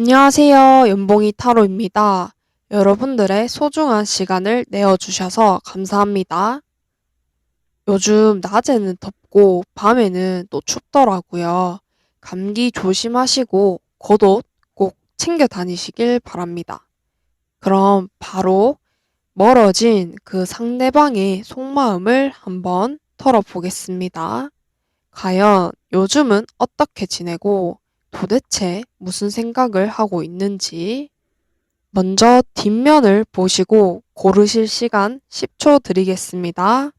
안녕하세요. 연봉이 타로입니다. 여러분들의 소중한 시간을 내어주셔서 감사합니다. 요즘 낮에는 덥고 밤에는 또 춥더라고요. 감기 조심하시고 겉옷 꼭 챙겨 다니시길 바랍니다. 그럼 바로 멀어진 그 상대방의 속마음을 한번 털어보겠습니다. 과연 요즘은 어떻게 지내고 도대체 무슨 생각을 하고 있는지 먼저 뒷면을 보시고 고르실 시간 10초 드리겠습니다.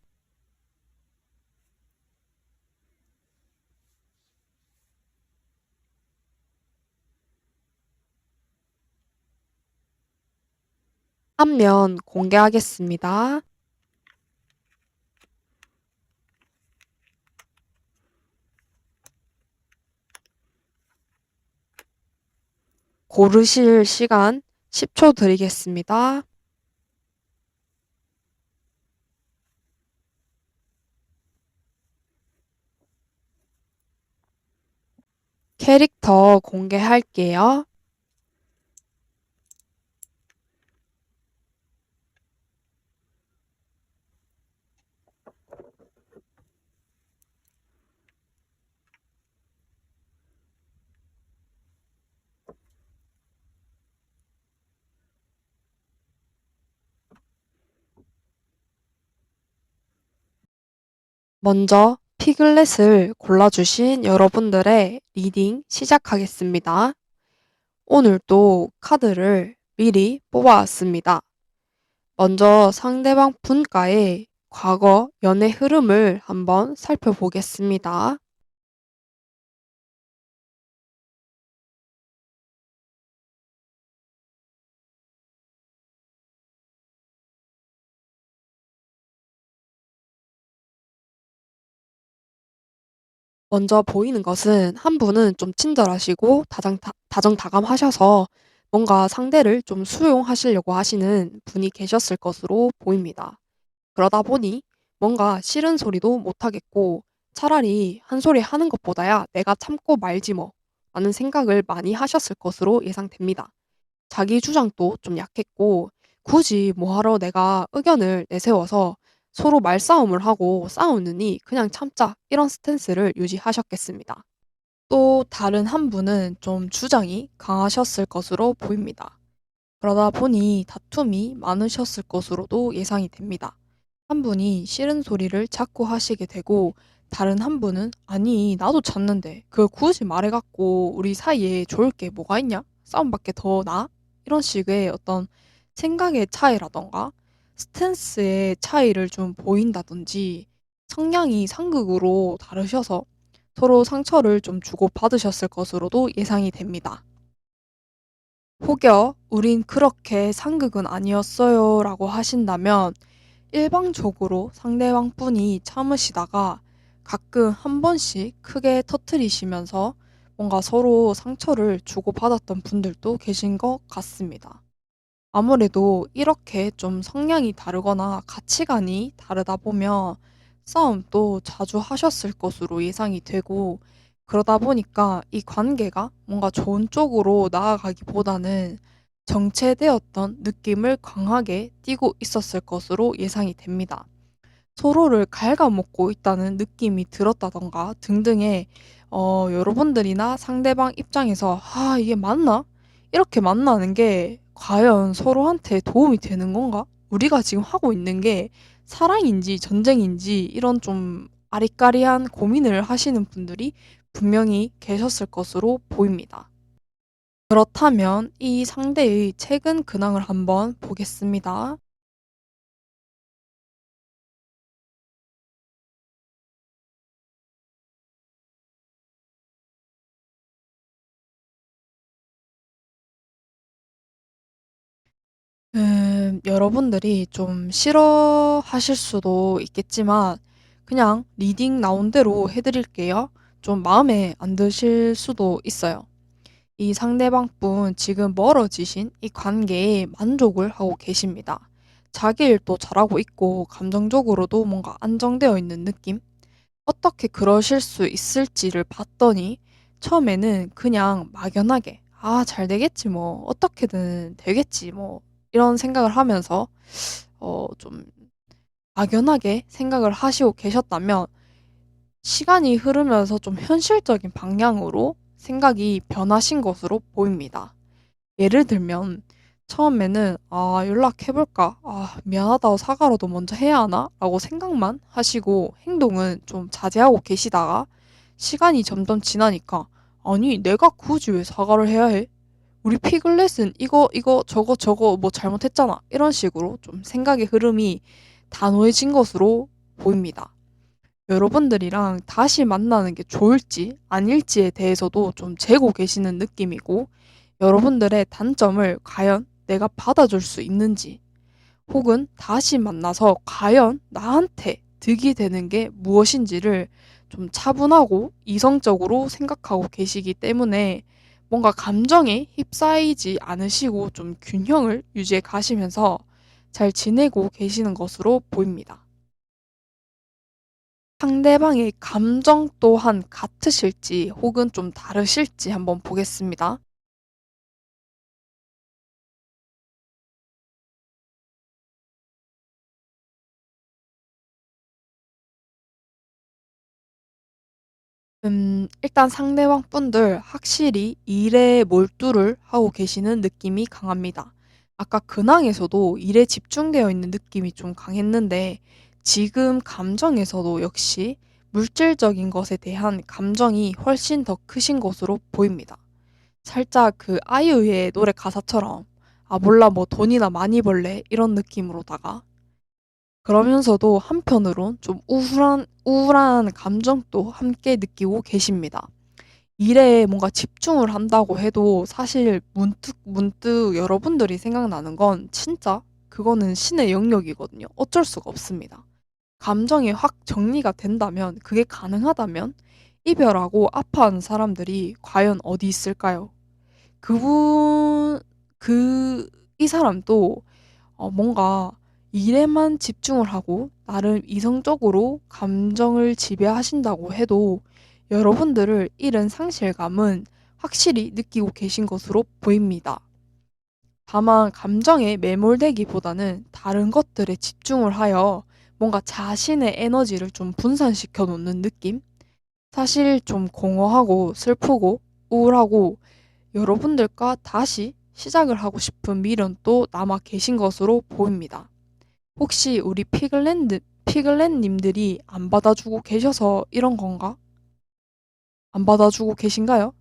앞면 공개하겠습니다. 고르실 시간 10초 드리겠습니다. 캐릭터 공개할게요. 먼저 피글렛을 골라주신 여러분들의 리딩 시작하겠습니다. 오늘도 카드를 미리 뽑아왔습니다. 먼저 상대방 분과의 과거 연애 흐름을 한번 살펴보겠습니다. 먼저 보이는 것은 한 분은 좀 친절하시고 다정다감하셔서 뭔가 상대를 좀 수용하시려고 하시는 분이 계셨을 것으로 보입니다. 그러다 보니 뭔가 싫은 소리도 못하겠고 차라리 한 소리 하는 것보다야 내가 참고 말지 뭐 라는 생각을 많이 하셨을 것으로 예상됩니다. 자기 주장도 좀 약했고 굳이 뭐하러 내가 의견을 내세워서 서로 말싸움을 하고 싸우느니 그냥 참자 이런 스탠스를 유지하셨겠습니다. 또 다른 한 분은 좀 주장이 강하셨을 것으로 보입니다. 그러다 보니 다툼이 많으셨을 것으로도 예상이 됩니다. 한 분이 싫은 소리를 자꾸 하시게 되고 다른 한 분은 아니 나도 잤는데 그걸 굳이 말해갖고 우리 사이에 좋을 게 뭐가 있냐? 싸움밖에 더 나아? 이런 식의 어떤 생각의 차이라던가 스탠스의 차이를 좀 보인다든지 성향이 상극으로 다르셔서 서로 상처를 좀 주고받으셨을 것으로도 예상이 됩니다. 혹여 우린 그렇게 상극은 아니었어요 라고 하신다면 일방적으로 상대방 분이 참으시다가 가끔 한 번씩 크게 터트리시면서 뭔가 서로 상처를 주고받았던 분들도 계신 것 같습니다. 아무래도 이렇게 좀 성향이 다르거나 가치관이 다르다 보면 싸움도 자주 하셨을 것으로 예상이 되고 그러다 보니까 이 관계가 뭔가 좋은 쪽으로 나아가기보다는 정체되었던 느낌을 강하게 띠고 있었을 것으로 예상이 됩니다. 서로를 갉아먹고 있다는 느낌이 들었다던가 등등의 여러분들이나 상대방 입장에서 '아 이게 맞나? 이렇게 만나는 게 과연 서로한테 도움이 되는 건가? 우리가 지금 하고 있는 게 사랑인지 전쟁인지' 이런 좀 아리까리한 고민을 하시는 분들이 분명히 계셨을 것으로 보입니다. 그렇다면 이 상대의 최근 근황을 한번 보겠습니다. 여러분들이 좀 싫어하실 수도 있겠지만 그냥 리딩 나온 대로 해 드릴게요. 좀 마음에 안 드실 수도 있어요. 이 상대방 분 지금 멀어지신 이 관계에 만족을 하고 계십니다. 자기 일도 잘하고 있고 감정적으로도 뭔가 안정되어 있는 느낌? 어떻게 그러실 수 있을지를 봤더니 처음에는 그냥 막연하게 '아 잘 되겠지 뭐. 어떻게든 되겠지 뭐.' 이런 생각을 하면서 좀 막연하게 생각을 하시고 계셨다면 시간이 흐르면서 좀 현실적인 방향으로 생각이 변하신 것으로 보입니다. 예를 들면 처음에는 '아 연락해 볼까? 아 미안하다고 사과라도 먼저 해야 하나?' 라고 생각만 하시고 행동은 좀 자제하고 계시다가 시간이 점점 지나니까 '아니 내가 굳이 왜 사과를 해야 해? 우리 피글렛은 이거 저거 뭐 잘못했잖아.' 이런 식으로 좀 생각의 흐름이 단호해진 것으로 보입니다. 여러분들이랑 다시 만나는 게 좋을지 아닐지에 대해서도 좀 재고 계시는 느낌이고, 여러분들의 단점을 과연 내가 받아줄 수 있는지, 혹은 다시 만나서 과연 나한테 득이 되는 게 무엇인지를 좀 차분하고 이성적으로 생각하고 계시기 때문에 뭔가 감정에 휩싸이지 않으시고 좀 균형을 유지해 가시면서 잘 지내고 계시는 것으로 보입니다. 상대방의 감정 또한 같으실지 혹은 좀 다르실지 한번 보겠습니다. 일단 상대방 분들 확실히 일에 몰두를 하고 계시는 느낌이 강합니다. 아까 근황에서도 일에 집중되어 있는 느낌이 좀 강했는데 지금 감정에서도 역시 물질적인 것에 대한 감정이 훨씬 더 크신 것으로 보입니다. 살짝 그 아이유의 노래 가사처럼 '아 몰라 뭐 돈이나 많이 벌래.' 이런 느낌으로다가, 그러면서도 한편으론 좀 우울한 감정도 함께 느끼고 계십니다. 일에 뭔가 집중을 한다고 해도 사실 문득 여러분들이 생각나는 건 진짜 그거는 신의 영역이거든요. 어쩔 수가 없습니다. 감정이 확 정리가 된다면, 그게 가능하다면 이별하고 아파하는 사람들이 과연 어디 있을까요? 그분 그 이 사람도 뭔가 일에만 집중을 하고 나름 이성적으로 감정을 지배하신다고 해도 여러분들을 잃은 상실감은 확실히 느끼고 계신 것으로 보입니다. 다만 감정에 매몰되기보다는 다른 것들에 집중을 하여 뭔가 자신의 에너지를 좀 분산시켜 놓는 느낌? 사실 좀 공허하고 슬프고 우울하고 여러분들과 다시 시작을 하고 싶은 미련도 남아 계신 것으로 보입니다. 혹시 우리 피글렛님들이 안 받아주고 계셔서 이런 건가? 안 받아주고 계신가요?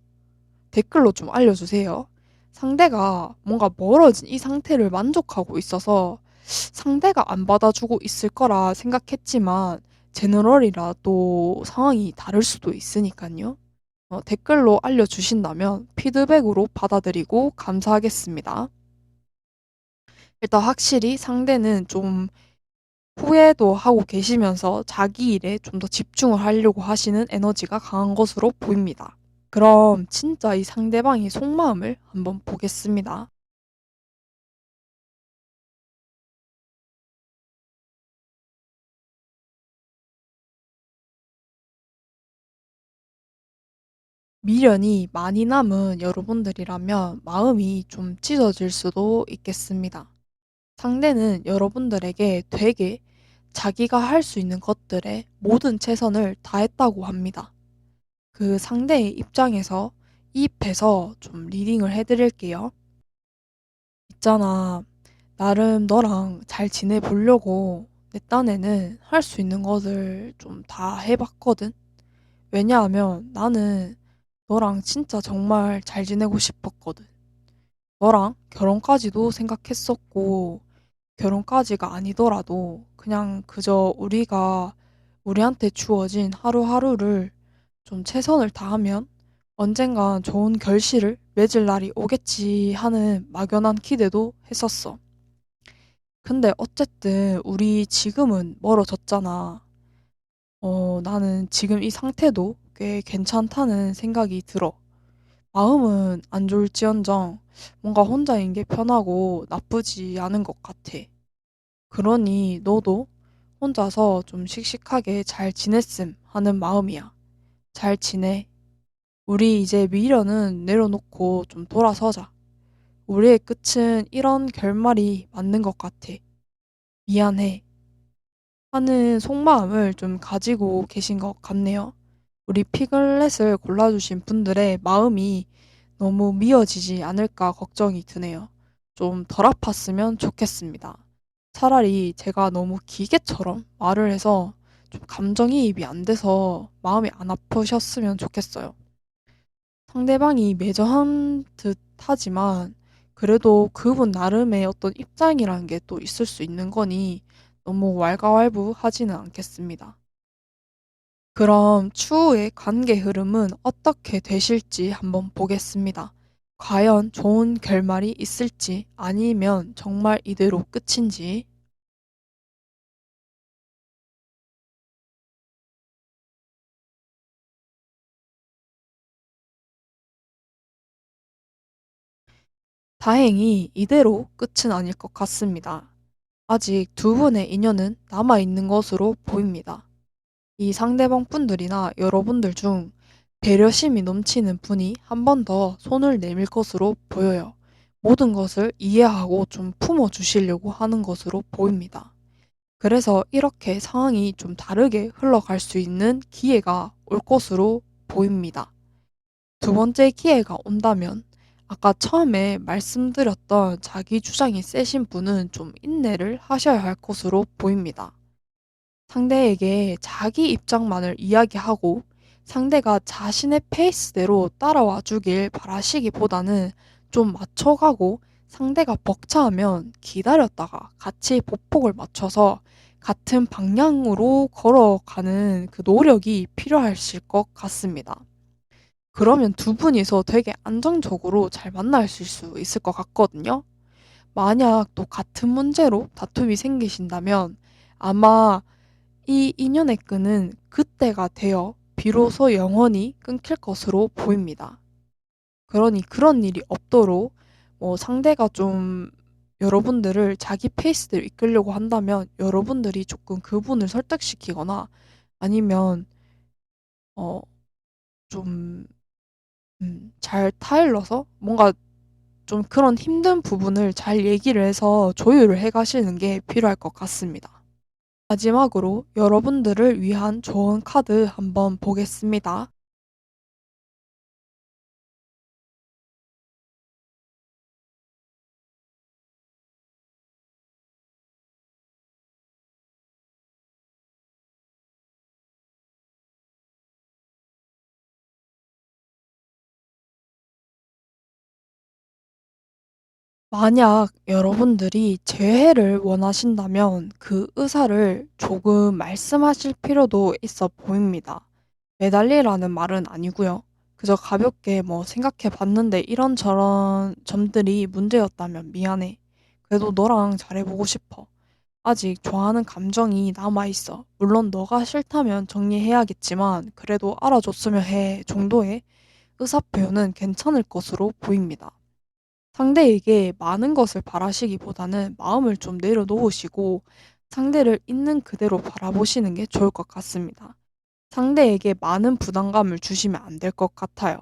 댓글로 좀 알려주세요. 상대가 뭔가 멀어진 이 상태를 만족하고 있어서 상대가 안 받아주고 있을 거라 생각했지만 제너럴이라 또 상황이 다를 수도 있으니까요. 댓글로 알려주신다면 피드백으로 받아들이고 감사하겠습니다. 일단 확실히 상대는 좀 후회도 하고 계시면서 자기 일에 좀 더 집중을 하려고 하시는 에너지가 강한 것으로 보입니다. 그럼 진짜 이 상대방의 속마음을 한번 보겠습니다. 미련이 많이 남은 여러분들이라면 마음이 좀 찢어질 수도 있겠습니다. 상대는 여러분들에게 되게 자기가 할 수 있는 것들에 모든 최선을 다했다고 합니다. 그 상대의 입장에서 이입해서 좀 리딩을 해드릴게요. 있잖아. 나름 너랑 잘 지내보려고 내 딴에는 할 수 있는 것을 좀 다 해봤거든? 왜냐하면 나는 너랑 진짜 정말 잘 지내고 싶었거든. 너랑 결혼까지도 생각했었고, 결혼까지가 아니더라도 그냥 그저 우리가 우리한테 주어진 하루하루를 좀 최선을 다하면 언젠간 좋은 결실을 맺을 날이 오겠지 하는 막연한 기대도 했었어. 근데 어쨌든 우리 지금은 멀어졌잖아. 나는 지금 이 상태도 꽤 괜찮다는 생각이 들어. 마음은 안 좋을지언정 뭔가 혼자인 게 편하고 나쁘지 않은 것 같아. 그러니 너도 혼자서 좀 씩씩하게 잘 지냈음 하는 마음이야. 잘 지내. 우리 이제 미련은 내려놓고 좀 돌아서자. 우리의 끝은 이런 결말이 맞는 것 같아. 미안해. 하는 속마음을 좀 가지고 계신 것 같네요. 우리 피글렛을 골라주신 분들의 마음이 너무 미어지지 않을까 걱정이 드네요. 좀 덜 아팠으면 좋겠습니다. 차라리 제가 너무 기계처럼 말을 해서 좀 감정이입이 안 돼서 마음이 안 아프셨으면 좋겠어요. 상대방이 매정한 듯 하지만 그래도 그분 나름의 어떤 입장이라는 게 또 있을 수 있는 거니 너무 왈가왈부하지는 않겠습니다. 그럼 추후의 관계 흐름은 어떻게 되실지 한번 보겠습니다. 과연 좋은 결말이 있을지 아니면 정말 이대로 끝인지. 다행히 이대로 끝은 아닐 것 같습니다. 아직 두 분의 인연은 남아있는 것으로 보입니다. 이 상대방 분들이나 여러분들 중 배려심이 넘치는 분이 한 번 더 손을 내밀 것으로 보여요. 모든 것을 이해하고 좀 품어주시려고 하는 것으로 보입니다. 그래서 이렇게 상황이 좀 다르게 흘러갈 수 있는 기회가 올 것으로 보입니다. 두 번째 기회가 온다면 아까 처음에 말씀드렸던 자기 주장이 세신 분은 좀 인내를 하셔야 할 것으로 보입니다. 상대에게 자기 입장만을 이야기하고 상대가 자신의 페이스대로 따라와 주길 바라시기보다는 좀 맞춰가고 상대가 벅차하면 기다렸다가 같이 보폭을 맞춰서 같은 방향으로 걸어가는 그 노력이 필요하실 것 같습니다. 그러면 두 분이서 되게 안정적으로 잘 만나실 수 있을 것 같거든요. 만약 또 같은 문제로 다툼이 생기신다면 아마 이 인연의 끈은 그때가 되어 비로소 영원히 끊길 것으로 보입니다. 그러니 그런 일이 없도록 상대가 좀 여러분들을 자기 페이스대로 이끌려고 한다면 여러분들이 조금 그분을 설득시키거나 아니면 어, 좀 잘 타일러서 뭔가 좀 그런 힘든 부분을 잘 얘기를 해서 조율을 해 가시는 게 필요할 것 같습니다. 마지막으로 여러분들을 위한 좋은 카드 한번 보겠습니다. 만약 여러분들이 재회를 원하신다면 그 의사를 조금 말씀하실 필요도 있어 보입니다. 매달리라는 말은 아니고요. 그저 가볍게 생각해 봤는데 이런저런 점들이 문제였다면 미안해. 그래도 너랑 잘해보고 싶어. 아직 좋아하는 감정이 남아있어. 물론 너가 싫다면 정리해야겠지만 그래도 알아줬으면 해 정도의 의사표현은 괜찮을 것으로 보입니다. 상대에게 많은 것을 바라시기보다는 마음을 좀 내려놓으시고 상대를 있는 그대로 바라보시는 게 좋을 것 같습니다. 상대에게 많은 부담감을 주시면 안 될 것 같아요.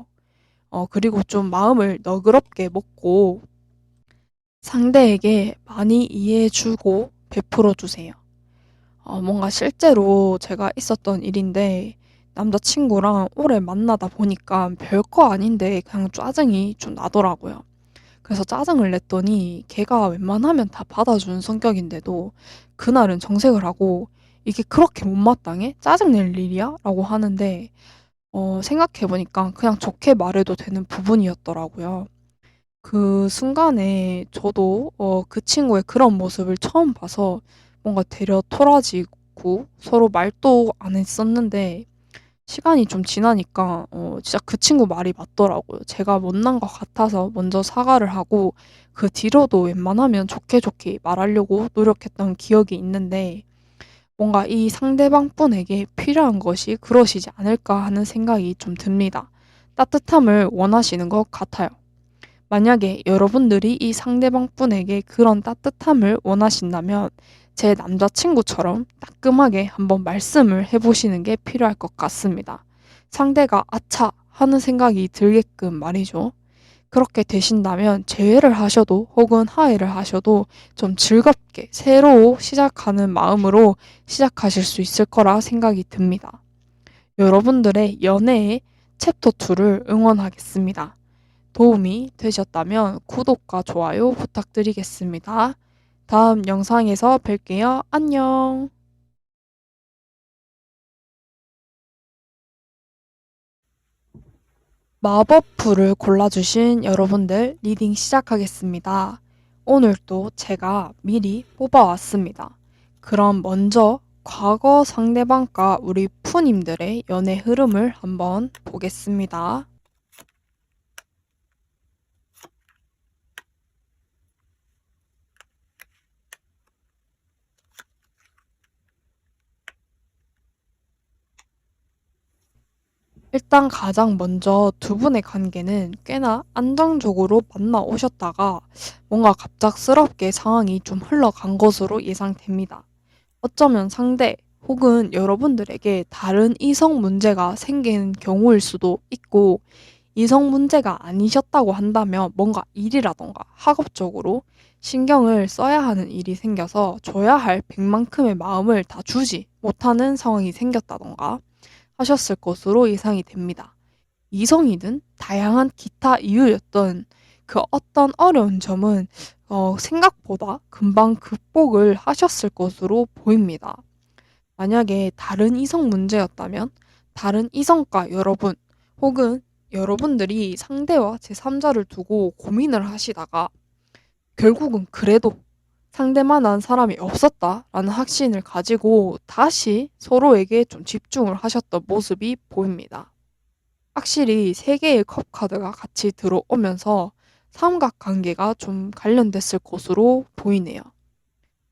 그리고 좀 마음을 너그럽게 먹고 상대에게 많이 이해해주고 베풀어주세요. 뭔가 실제로 제가 있었던 일인데 남자친구랑 오래 만나다 보니까 별거 아닌데 그냥 짜증이 좀 나더라고요. 그래서 짜증을 냈더니 걔가 웬만하면 다 받아주는 성격인데도 그날은 정색을 하고 "이게 그렇게 못마땅해? 짜증낼 일이야?" 라고 하는데 생각해보니까 그냥 좋게 말해도 되는 부분이었더라고요. 그 순간에 저도 그 친구의 그런 모습을 처음 봐서 뭔가 되려 토라지고 서로 말도 안 했었는데 시간이 좀 지나니까 진짜 그 친구 말이 맞더라고요. 제가 못난 것 같아서 먼저 사과를 하고 그 뒤로도 웬만하면 좋게 좋게 말하려고 노력했던 기억이 있는데 뭔가 이 상대방 분에게 필요한 것이 그러시지 않을까 하는 생각이 좀 듭니다. 따뜻함을 원하시는 것 같아요. 만약에 여러분들이 이 상대방 분에게 그런 따뜻함을 원하신다면 제 남자친구처럼 따끔하게 한번 말씀을 해보시는 게 필요할 것 같습니다. 상대가 아차 하는 생각이 들게끔 말이죠. 그렇게 되신다면 재회를 하셔도 혹은 하회를 하셔도 좀 즐겁게 새로 시작하는 마음으로 시작하실 수 있을 거라 생각이 듭니다. 여러분들의 연애의 챕터 2를 응원하겠습니다. 도움이 되셨다면 구독과 좋아요 부탁드리겠습니다. 다음 영상에서 뵐게요. 안녕. 마법풀을 골라주신 여러분들 리딩 시작하겠습니다. 오늘도 제가 미리 뽑아왔습니다. 그럼 먼저 과거 상대방과 우리 푸님들의 연애 흐름을 한번 보겠습니다. 일단 가장 먼저 두 분의 관계는 꽤나 안정적으로 만나 오셨다가 뭔가 갑작스럽게 상황이 좀 흘러간 것으로 예상됩니다. 어쩌면 상대 혹은 여러분들에게 다른 이성 문제가 생긴 경우일 수도 있고, 이성 문제가 아니셨다고 한다면 뭔가 일이라던가 학업적으로 신경을 써야 하는 일이 생겨서 줘야 할 100만큼의 마음을 다 주지 못하는 상황이 생겼다던가 하셨을 것으로 예상이 됩니다. 이성이든 다양한 기타 이유였던 그 어떤 어려운 점은 생각보다 금방 극복을 하셨을 것으로 보입니다. 만약에 다른 이성 문제였다면 다른 이성과 여러분 혹은 여러분들이 상대와 제3자를 두고 고민을 하시다가 결국은 그래도 상대만한 사람이 없었다라는 확신을 가지고 다시 서로에게 좀 집중을 하셨던 모습이 보입니다. 확실히 세 개의 컵 카드가 같이 들어오면서 삼각관계가 좀 관련됐을 것으로 보이네요.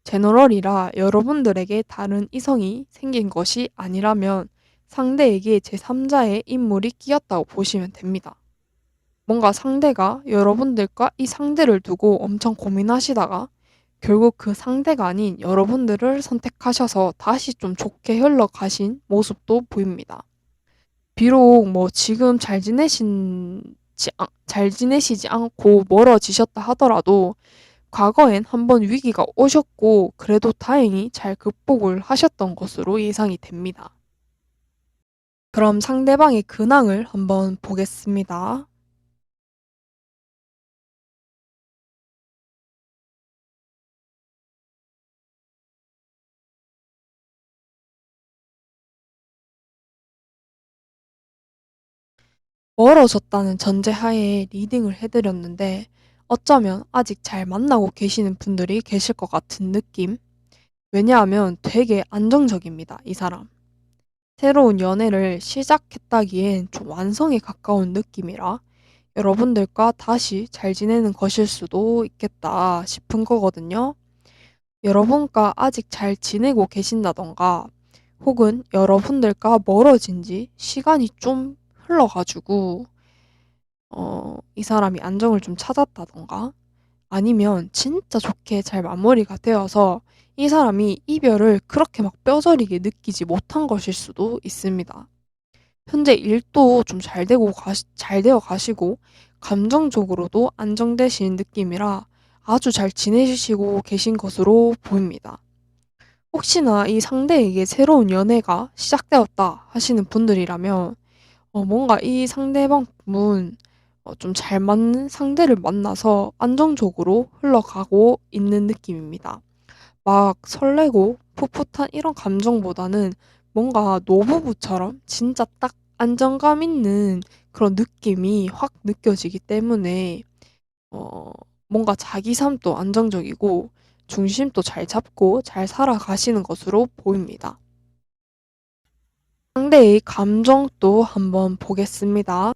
제너럴이라 여러분들에게 다른 이성이 생긴 것이 아니라면 상대에게 제3자의 인물이 끼었다고 보시면 됩니다. 뭔가 상대가 여러분들과 이 상대를 두고 엄청 고민하시다가 결국 그 상대가 아닌 여러분들을 선택하셔서 다시 좀 좋게 흘러가신 모습도 보입니다. 비록 뭐 지금 잘 지내시지 않고 멀어지셨다 하더라도 과거엔 한번 위기가 오셨고 그래도 다행히 잘 극복을 하셨던 것으로 예상이 됩니다. 그럼 상대방의 근황을 한번 보겠습니다. 멀어졌다는 전제하에 리딩을 해드렸는데 어쩌면 아직 잘 만나고 계시는 분들이 계실 것 같은 느낌? 왜냐하면 되게 안정적입니다, 이 사람. 새로운 연애를 시작했다기엔 좀 완성에 가까운 느낌이라 여러분들과 다시 잘 지내는 것일 수도 있겠다 싶은 거거든요. 여러분과 아직 잘 지내고 계신다던가 혹은 여러분들과 멀어진 지 시간이 좀 흘러가지고 이 사람이 안정을 좀 찾았다던가 아니면 진짜 좋게 잘 마무리가 되어서 이 사람이 이별을 그렇게 막 뼈저리게 느끼지 못한 것일 수도 있습니다. 현재 일도 좀 잘 되어 가시고 감정적으로도 안정되신 느낌이라 아주 잘 지내시고 계신 것으로 보입니다. 혹시나 이 상대에게 새로운 연애가 시작되었다 하시는 분들이라면 뭔가 이 상대방 분 좀 잘 맞는 상대를 만나서 안정적으로 흘러가고 있는 느낌입니다. 막 설레고 풋풋한 이런 감정보다는 뭔가 노부부처럼 진짜 딱 안정감 있는 그런 느낌이 확 느껴지기 때문에 어 뭔가 자기 삶도 안정적이고 중심도 잘 잡고 잘 살아가시는 것으로 보입니다. 상대의 감정도 한번 보겠습니다.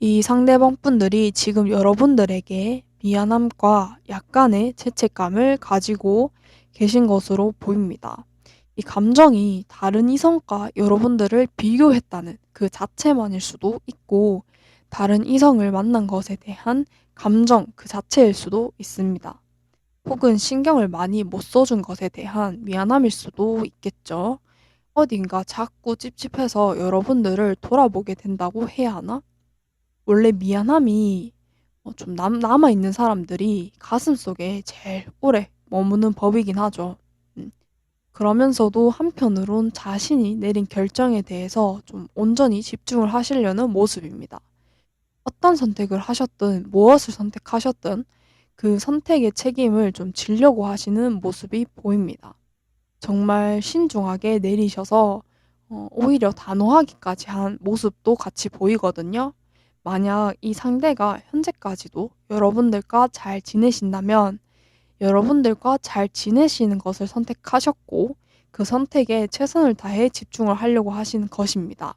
이 상대방 분들이 지금 여러분들에게 미안함과 약간의 죄책감을 가지고 계신 것으로 보입니다. 이 감정이 다른 이성과 여러분들을 비교했다는 그 자체만일 수도 있고, 다른 이성을 만난 것에 대한 감정 그 자체일 수도 있습니다. 혹은 신경을 많이 못 써준 것에 대한 미안함일 수도 있겠죠. 어딘가 자꾸 찝찝해서 여러분들을 돌아보게 된다고 해야 하나? 원래 미안함이 좀 남아있는 사람들이 가슴속에 제일 오래 머무는 법이긴 하죠. 음. 그러면서도 한편으론 자신이 내린 결정에 대해서 좀 온전히 집중을 하시려는 모습입니다. 어떤 선택을 하셨든 무엇을 선택하셨든 그 선택의 책임을 좀 지려고 하시는 모습이 보입니다. 정말 신중하게 내리셔서 오히려 단호하기까지 한 모습도 같이 보이거든요. 만약 이 상대가 현재까지도 여러분들과 잘 지내신다면 여러분들과 잘 지내시는 것을 선택하셨고 그 선택에 최선을 다해 집중을 하려고 하시는 것입니다.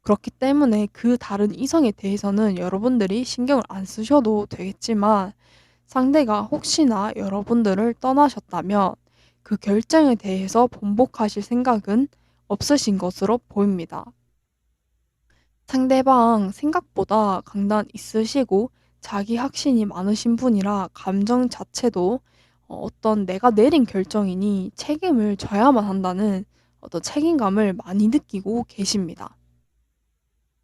그렇기 때문에 그 다른 이성에 대해서는 여러분들이 신경을 안 쓰셔도 되겠지만 상대가 혹시나 여러분들을 떠나셨다면 그 결정에 대해서 번복하실 생각은 없으신 것으로 보입니다. 상대방 생각보다 강단 있으시고 자기 확신이 많으신 분이라 감정 자체도 어떤 내가 내린 결정이니 책임을 져야만 한다는 어떤 책임감을 많이 느끼고 계십니다.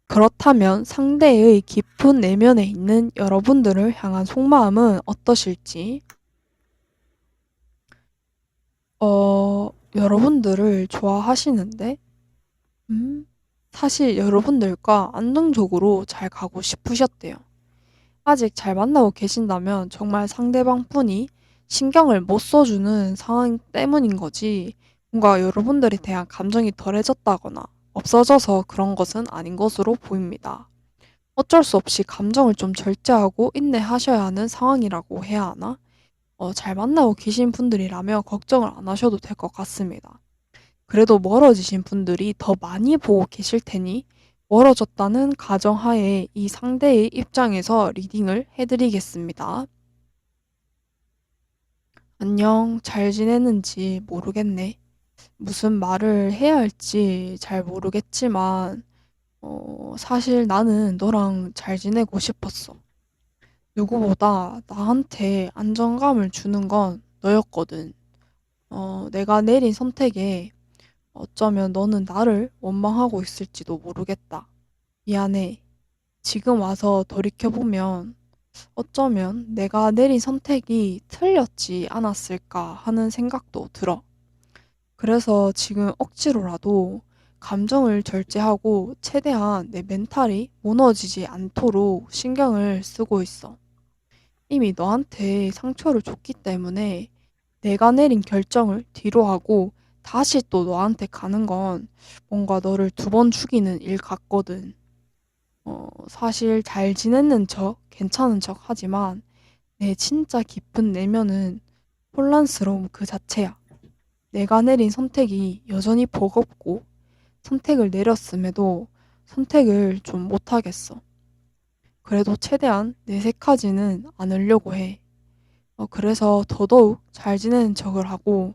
그렇다면 상대의 깊은 내면에 있는 여러분들을 향한 속마음은 어떠실지, 여러분들을 좋아하시는데, 사실 여러분들과 안정적으로 잘 가고 싶으셨대요. 아직 잘 만나고 계신다면 정말 상대방 분이 신경을 못 써주는 상황 때문인 거지, 뭔가 여러분들에 대한 감정이 덜해졌다거나 없어져서 그런 것은 아닌 것으로 보입니다. 어쩔 수 없이 감정을 좀 절제하고 인내하셔야 하는 상황이라고 해야 하나? 잘 만나고 계신 분들이라면 걱정을 안 하셔도 될 것 같습니다. 그래도 멀어지신 분들이 더 많이 보고 계실 테니 멀어졌다는 가정하에 이 상대의 입장에서 리딩을 해드리겠습니다. 안녕, 잘 지내는지 모르겠네. 무슨 말을 해야 할지 잘 모르겠지만, 사실 나는 너랑 잘 지내고 싶었어. 누구보다 나한테 안정감을 주는 건 너였거든. 내가 내린 선택에 어쩌면 너는 나를 원망하고 있을지도 모르겠다. 미안해. 지금 와서 돌이켜보면 어쩌면 내가 내린 선택이 틀렸지 않았을까 하는 생각도 들어. 그래서 지금 억지로라도 감정을 절제하고 최대한 내 멘탈이 무너지지 않도록 신경을 쓰고 있어. 이미 너한테 상처를 줬기 때문에 내가 내린 결정을 뒤로 하고 다시 또 너한테 가는 건 뭔가 너를 두 번 죽이는 일 같거든. 사실 잘 지냈는 척, 괜찮은 척 하지만 내 진짜 깊은 내면은 혼란스러움 그 자체야. 내가 내린 선택이 여전히 버겁고 선택을 내렸음에도 선택을 좀 못하겠어. 그래도 최대한 내색하지는 않으려고 해. 그래서 더더욱 잘 지내는 척을 하고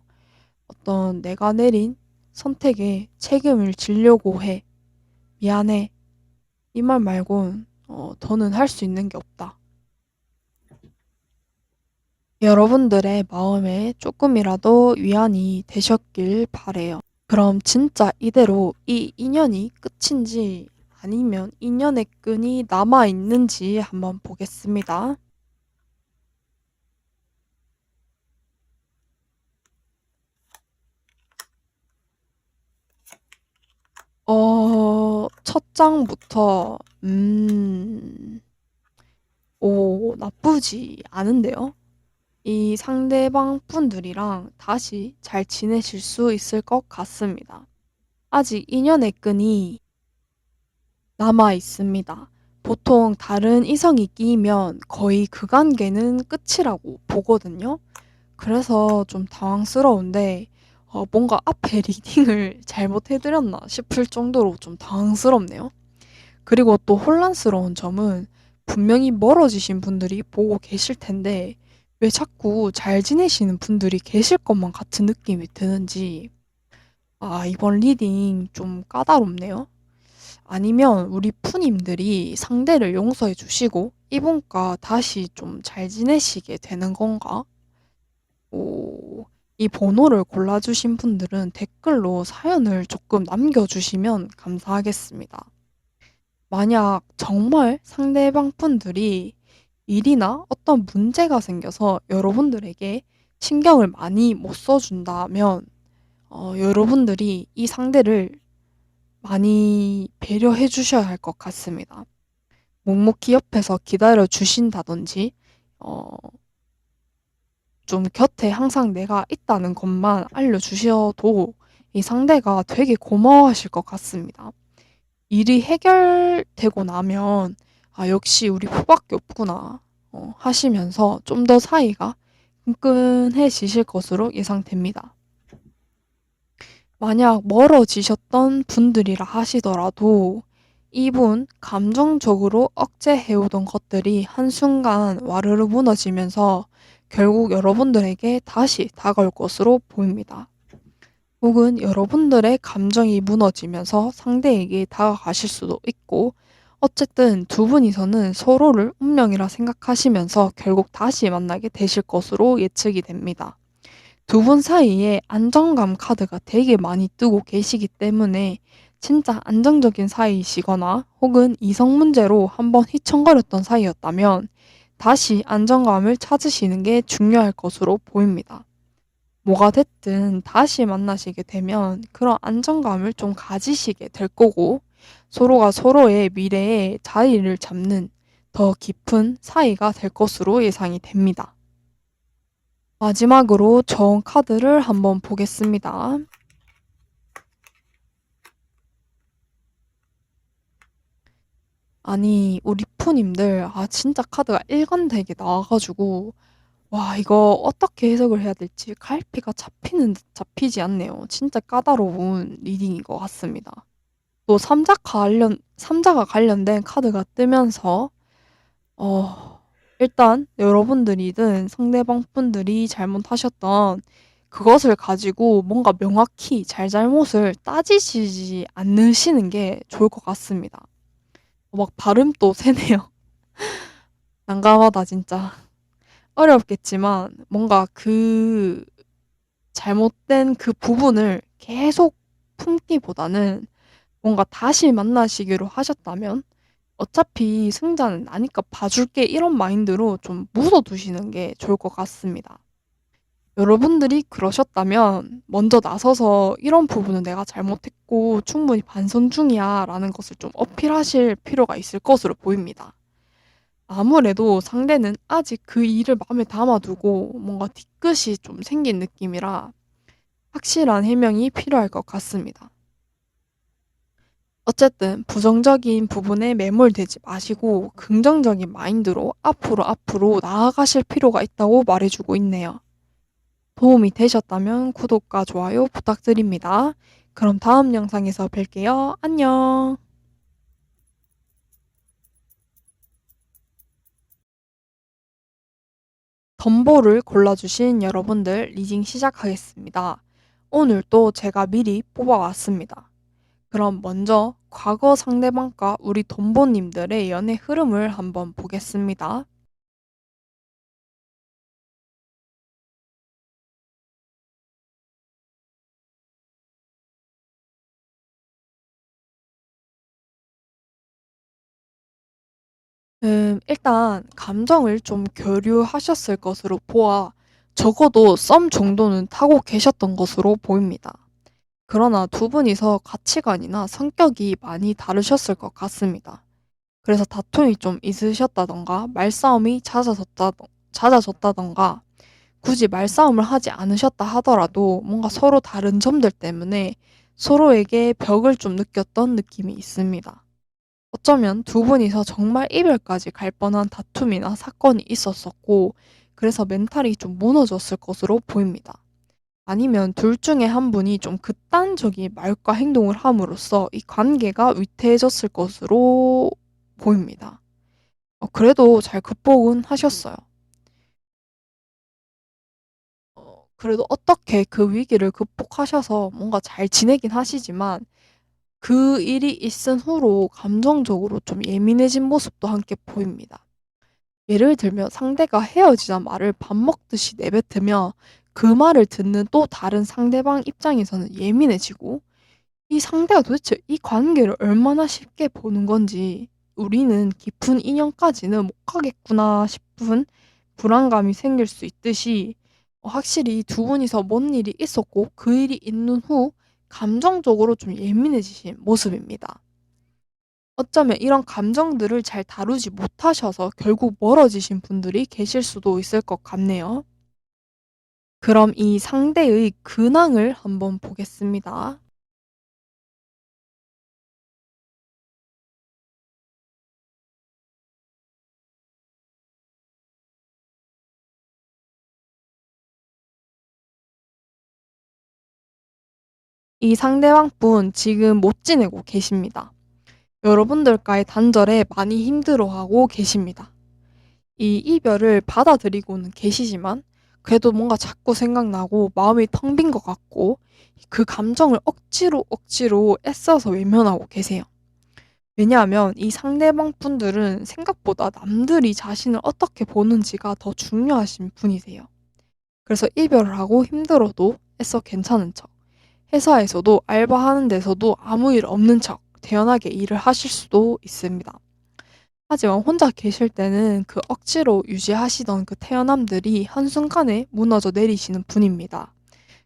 어떤 내가 내린 선택에 책임을 지려고 해. 미안해. 이 말 말곤 더는 할 수 있는 게 없다. 여러분들의 마음에 조금이라도 위안이 되셨길 바래요. 그럼 진짜 이대로 이 인연이 끝인지 아니면 인연의 끈이 남아있는지 한번 보겠습니다. 첫 장부터, 나쁘지 않은데요? 이 상대방 분들이랑 다시 잘 지내실 수 있을 것 같습니다. 아직 인연의 끈이 남아 있습니다. 보통 다른 이성이 끼면 거의 그 관계는 끝이라고 보거든요. 그래서 좀 당황스러운데, 뭔가 앞에 리딩을 잘못해드렸나 싶을 정도로 좀 당황스럽네요. 그리고 또 혼란스러운 점은 분명히 멀어지신 분들이 보고 계실 텐데, 왜 자꾸 잘 지내시는 분들이 계실 것만 같은 느낌이 드는지, 아, 이번 리딩 좀 까다롭네요. 아니면 우리 푸님들이 상대를 용서해 주시고 이분과 다시 좀 잘 지내시게 되는 건가? 오, 이 번호를 골라주신 분들은 댓글로 사연을 조금 남겨주시면 감사하겠습니다. 만약 정말 상대방 분들이 일이나 어떤 문제가 생겨서 여러분들에게 신경을 많이 못 써준다면, 여러분들이 이 상대를 많이 배려해 주셔야 할 것 같습니다. 묵묵히 옆에서 기다려 주신다든지, 어, 좀 곁에 항상 내가 있다는 것만 알려주셔도 이 상대가 되게 고마워하실 것 같습니다. 일이 해결되고 나면, 아, 역시 우리 후밖에 없구나, 하시면서 좀 더 사이가 끈끈해지실 것으로 예상됩니다. 만약 멀어지셨던 분들이라 하시더라도 이분 감정적으로 억제해오던 것들이 한순간 와르르 무너지면서 결국 여러분들에게 다시 다가올 것으로 보입니다. 혹은 여러분들의 감정이 무너지면서 상대에게 다가가실 수도 있고, 어쨌든 두 분이서는 서로를 운명이라 생각하시면서 결국 다시 만나게 되실 것으로 예측이 됩니다. 두 분 사이에 안정감 카드가 되게 많이 뜨고 계시기 때문에 진짜 안정적인 사이이시거나 혹은 이성 문제로 한번 휘청거렸던 사이였다면 다시 안정감을 찾으시는 게 중요할 것으로 보입니다. 뭐가 됐든 다시 만나시게 되면 그런 안정감을 좀 가지시게 될 거고, 서로가 서로의 미래에 자리를 잡는 더 깊은 사이가 될 것으로 예상이 됩니다. 마지막으로 정 카드를 한번 보겠습니다. 아니, 우리 푸님들, 아, 진짜 카드가 일관되게 나와가지고, 와, 이거 어떻게 해석을 해야 될지 갈피가 잡히는 듯 잡히지 않네요. 진짜 까다로운 리딩인 것 같습니다. 또 삼자가 관련된 카드가 뜨면서, 일단 여러분들이든 상대방 분들이 잘못하셨던 그것을 가지고 뭔가 명확히 잘잘못을 따지시지 않으시는 게 좋을 것 같습니다. 막 발음도 세네요. 난감하다, 진짜. 어렵겠지만, 뭔가 그 잘못된 그 부분을 계속 품기보다는 뭔가 다시 만나시기로 하셨다면, 어차피 승자는 나니까 봐줄게, 이런 마인드로 좀 묻어두시는 게 좋을 것 같습니다. 여러분들이 그러셨다면 먼저 나서서 이런 부분은 내가 잘못했고 충분히 반성 중이야 라는 것을 좀 어필하실 필요가 있을 것으로 보입니다. 아무래도 상대는 아직 그 일을 마음에 담아두고 뭔가 뒤끝이 좀 생긴 느낌이라 확실한 해명이 필요할 것 같습니다. 어쨌든 부정적인 부분에 매몰되지 마시고 긍정적인 마인드로 앞으로 나아가실 필요가 있다고 말해주고 있네요. 도움이 되셨다면 구독과 좋아요 부탁드립니다. 그럼 다음 영상에서 뵐게요. 안녕. 덤보를 골라주신 여러분들 리딩 시작하겠습니다. 오늘 또 제가 미리 뽑아왔습니다. 그럼 먼저 과거 상대방과 우리 덤보님들의 연애 흐름을 한번 보겠습니다. 일단 감정을 좀 교류하셨을 것으로 보아 적어도 썸 정도는 타고 계셨던 것으로 보입니다. 그러나 두 분이서 가치관이나 성격이 많이 다르셨을 것 같습니다. 그래서 다툼이 좀 있으셨다던가 말싸움이 잦아졌다던가 굳이 말싸움을 하지 않으셨다 하더라도 뭔가 서로 다른 점들 때문에 서로에게 벽을 좀 느꼈던 느낌이 있습니다. 어쩌면 두 분이서 정말 이별까지 갈 뻔한 다툼이나 사건이 있었었고, 그래서 멘탈이 좀 무너졌을 것으로 보입니다. 아니면 둘 중에 한 분이 좀 극단적인 말과 행동을 함으로써 이 관계가 위태해졌을 것으로 보입니다. 그래도 잘 극복은 하셨어요. 그래도 어떻게 그 위기를 극복하셔서 뭔가 잘 지내긴 하시지만 그 일이 있은 후로 감정적으로 좀 예민해진 모습도 함께 보입니다. 예를 들면 상대가 헤어지자 말을 밥 먹듯이 내뱉으며 그 말을 듣는 또 다른 상대방 입장에서는 예민해지고 이 상대가 도대체 이 관계를 얼마나 쉽게 보는 건지 '우리는 깊은 인연까지는 못 가겠구나.' 싶은 불안감이 생길 수 있듯이 확실히 두 분이서 뭔 일이 있었고 그 일이 있는 후 감정적으로 좀 예민해지신 모습입니다. 어쩌면 이런 감정들을 잘 다루지 못하셔서 결국 멀어지신 분들이 계실 수도 있을 것 같네요. 그럼 이 상대의 근황을 한번 보겠습니다. 이 상대방분 지금 못 지내고 계십니다. 여러분들과의 단절에 많이 힘들어하고 계십니다. 이 이별을 받아들이고는 계시지만 그래도 뭔가 자꾸 생각나고 마음이 텅 빈 것 같고 그 감정을 억지로 애써서 외면하고 계세요. 왜냐하면 이 상대방 분들은 생각보다 남들이 자신을 어떻게 보는지가 더 중요하신 분이세요. 그래서 이별을 하고 힘들어도 애써 괜찮은 척, 회사에서도 알바하는 데서도 아무 일 없는 척 태연하게 일을 하실 수도 있습니다. 하지만 혼자 계실 때는 그 억지로 유지하시던 그 태연함들이 한순간에 무너져 내리시는 분입니다.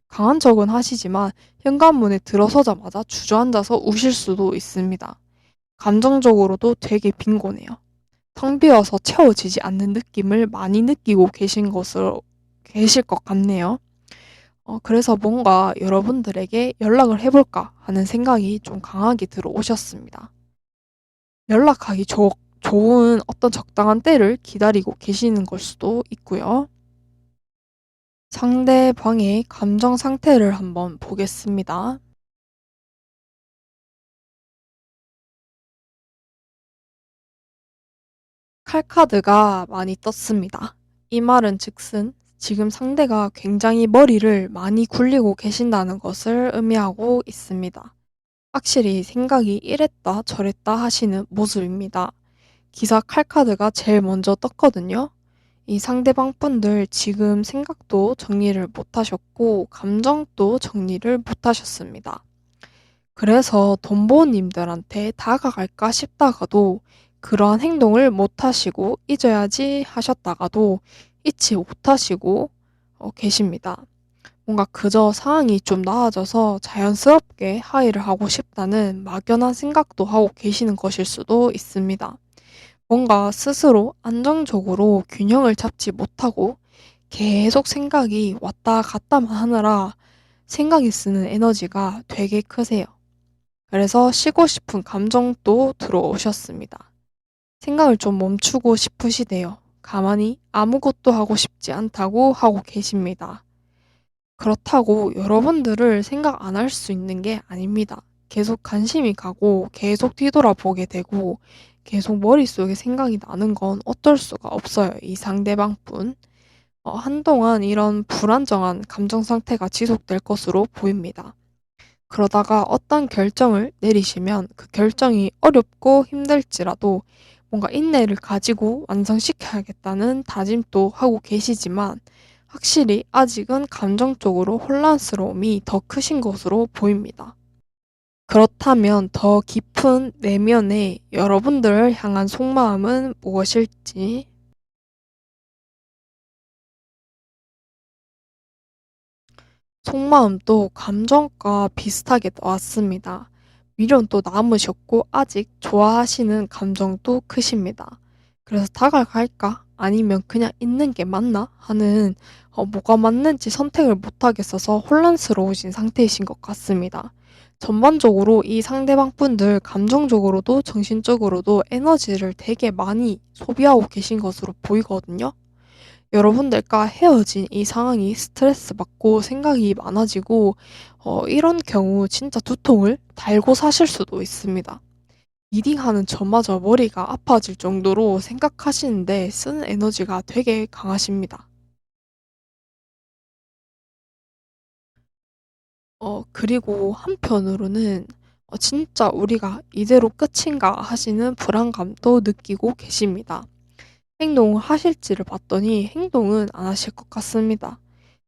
강한 척은 하시지만 현관문에 들어서자마자 주저앉아서 우실 수도 있습니다. 감정적으로도 되게 빈곤해요. 텅 비어서 채워지지 않는 느낌을 많이 느끼고 계실 것 같네요. 그래서 뭔가 여러분들에게 연락을 해볼까 하는 생각이 좀 강하게 들어오셨습니다. 연락하기 좋은 어떤 적당한 때를 기다리고 계시는 걸 수도 있고요. 상대방의 감정 상태를 한번 보겠습니다. 칼카드가 많이 떴습니다. 이 말은 즉슨 지금 상대가 굉장히 머리를 많이 굴리고 계신다는 것을 의미하고 있습니다. 확실히 생각이 이랬다 저랬다 하시는 모습입니다. 기사 칼카드가 제일 먼저 떴거든요. 이 상대방 분들 지금 생각도 정리를 못 하셨고, 감정도 정리를 못 하셨습니다. 그래서 돈보님들한테 다가갈까 싶다가도 그러한 행동을 못 하시고 잊어야지 하셨다가도 잊지 못하시고 계십니다. 뭔가 그저 상황이 좀 나아져서 자연스럽게 하의를 하고 싶다는 막연한 생각도 하고 계시는 것일 수도 있습니다. 뭔가 스스로 안정적으로 균형을 잡지 못하고 계속 생각이 왔다 갔다만 하느라 생각이 쓰는 에너지가 되게 크세요. 그래서 쉬고 싶은 감정도 들어오셨습니다. 생각을 좀 멈추고 싶으시대요. 가만히 아무것도 하고 싶지 않다고 하고 계십니다. 그렇다고 여러분들을 생각 안 할 수 있는 게 아닙니다. 계속 관심이 가고 계속 뒤돌아보게 되고 계속 머릿속에 생각이 나는 건 어쩔 수가 없어요. 이 상대방 분. 한동안 이런 불안정한 감정 상태가 지속될 것으로 보입니다. 그러다가 어떤 결정을 내리시면 그 결정이 어렵고 힘들지라도 뭔가 인내를 가지고 완성시켜야겠다는 다짐도 하고 계시지만 확실히 아직은 감정적으로 혼란스러움이 더 크신 것으로 보입니다. 그렇다면 더 깊은 내면의 여러분들을 향한 속마음은 무엇일지, 속마음도 감정과 비슷하게 나왔습니다. 미련도 남으셨고 아직 좋아하시는 감정도 크십니다. 그래서 다가갈까? 아니면 그냥 있는 게 맞나? 하는 뭐가 맞는지 선택을 못하겠어서 혼란스러우신 상태이신 것 같습니다. 전반적으로 이 상대방 분들 감정적으로도 정신적으로도 에너지를 되게 많이 소비하고 계신 것으로 보이거든요. 여러분들과 헤어진 이 상황이 스트레스 받고 생각이 많아지고 이런 경우 진짜 두통을 달고 사실 수도 있습니다. 리딩하는 저마저 머리가 아파질 정도로 생각하시는데 쓰는 에너지가 되게 강하십니다. 그리고 한편으로는 진짜 '우리가 이대로 끝인가?' 하시는 불안감도 느끼고 계십니다. 행동을 하실지를 봤더니 행동은 안 하실 것 같습니다.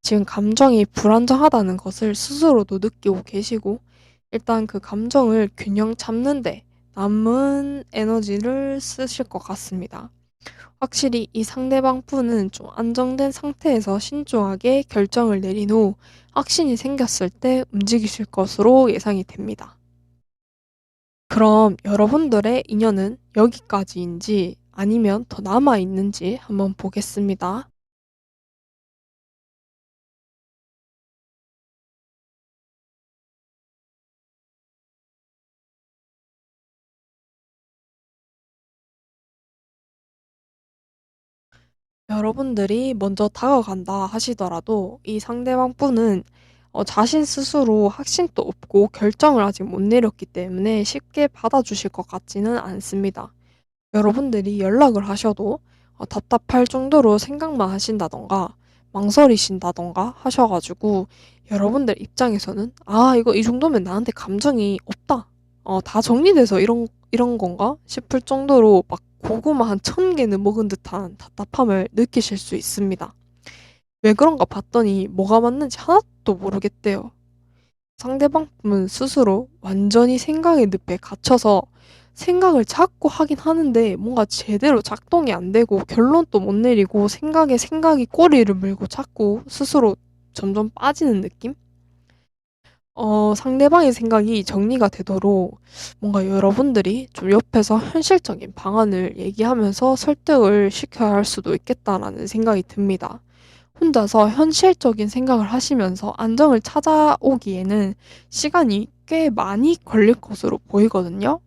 지금 감정이 불안정하다는 것을 스스로도 느끼고 계시고 일단 그 감정을 균형 잡는 데 남은 에너지를 쓰실 것 같습니다. 확실히 이 상대방 분은 좀 안정된 상태에서 신중하게 결정을 내린 후 확신이 생겼을 때 움직이실 것으로 예상이 됩니다. 그럼 여러분들의 인연은 여기까지인지 아니면 더 남아 있는지 한번 보겠습니다. 여러분들이 먼저 다가간다 하시더라도 이 상대방 분은 자신 스스로 확신도 없고 결정을 아직 못 내렸기 때문에 쉽게 받아주실 것 같지는 않습니다. 여러분들이 연락을 하셔도 답답할 정도로 생각만 하신다던가 망설이신다던가 하셔 가지고 여러분들 입장에서는 '아 이거 이 정도면 나한테 감정이 없다. 다 정리돼서 이런 건가?' 싶을 정도로 막 고구마 한 1000개는 먹은 듯한 답답함을 느끼실 수 있습니다. 왜 그런가 봤더니 뭐가 맞는지 하나도 모르겠대요. 상대방 분은 스스로 완전히 생각의 늪에 갇혀서 생각을 자꾸 하긴 하는데 뭔가 제대로 작동이 안 되고 결론도 못 내리고 생각에 생각이 꼬리를 물고 자꾸 스스로 점점 빠지는 느낌? 상대방의 생각이 정리가 되도록 뭔가 여러분들이 좀 옆에서 현실적인 방안을 얘기하면서 설득을 시켜야 할 수도 있겠다라는 생각이 듭니다. 혼자서 현실적인 생각을 하시면서 안정을 찾아오기에는 시간이 꽤 많이 걸릴 것으로 보이거든요.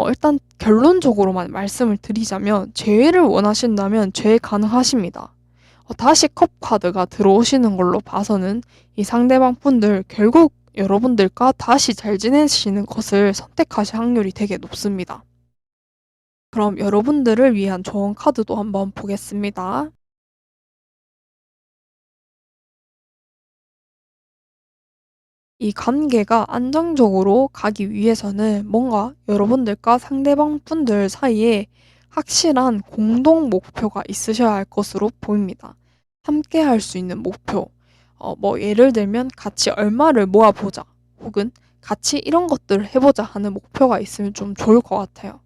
일단 결론적으로만 말씀을 드리자면 재회를 원하신다면 재회 가능하십니다. 다시 컵 카드가 들어오시는 걸로 봐서는 이 상대방 분들 결국 여러분들과 다시 잘 지내시는 것을 선택하실 확률이 되게 높습니다. 그럼 여러분들을 위한 조언 카드도 한번 보겠습니다. 이 관계가 안정적으로 가기 위해서는 뭔가 여러분들과 상대방 분들 사이에 확실한 공동 목표가 있으셔야 할 것으로 보입니다. 함께 할 수 있는 목표. 뭐 예를 들면 같이 얼마를 모아보자. 혹은 같이 이런 것들을 해보자 하는 목표가 있으면 좀 좋을 것 같아요.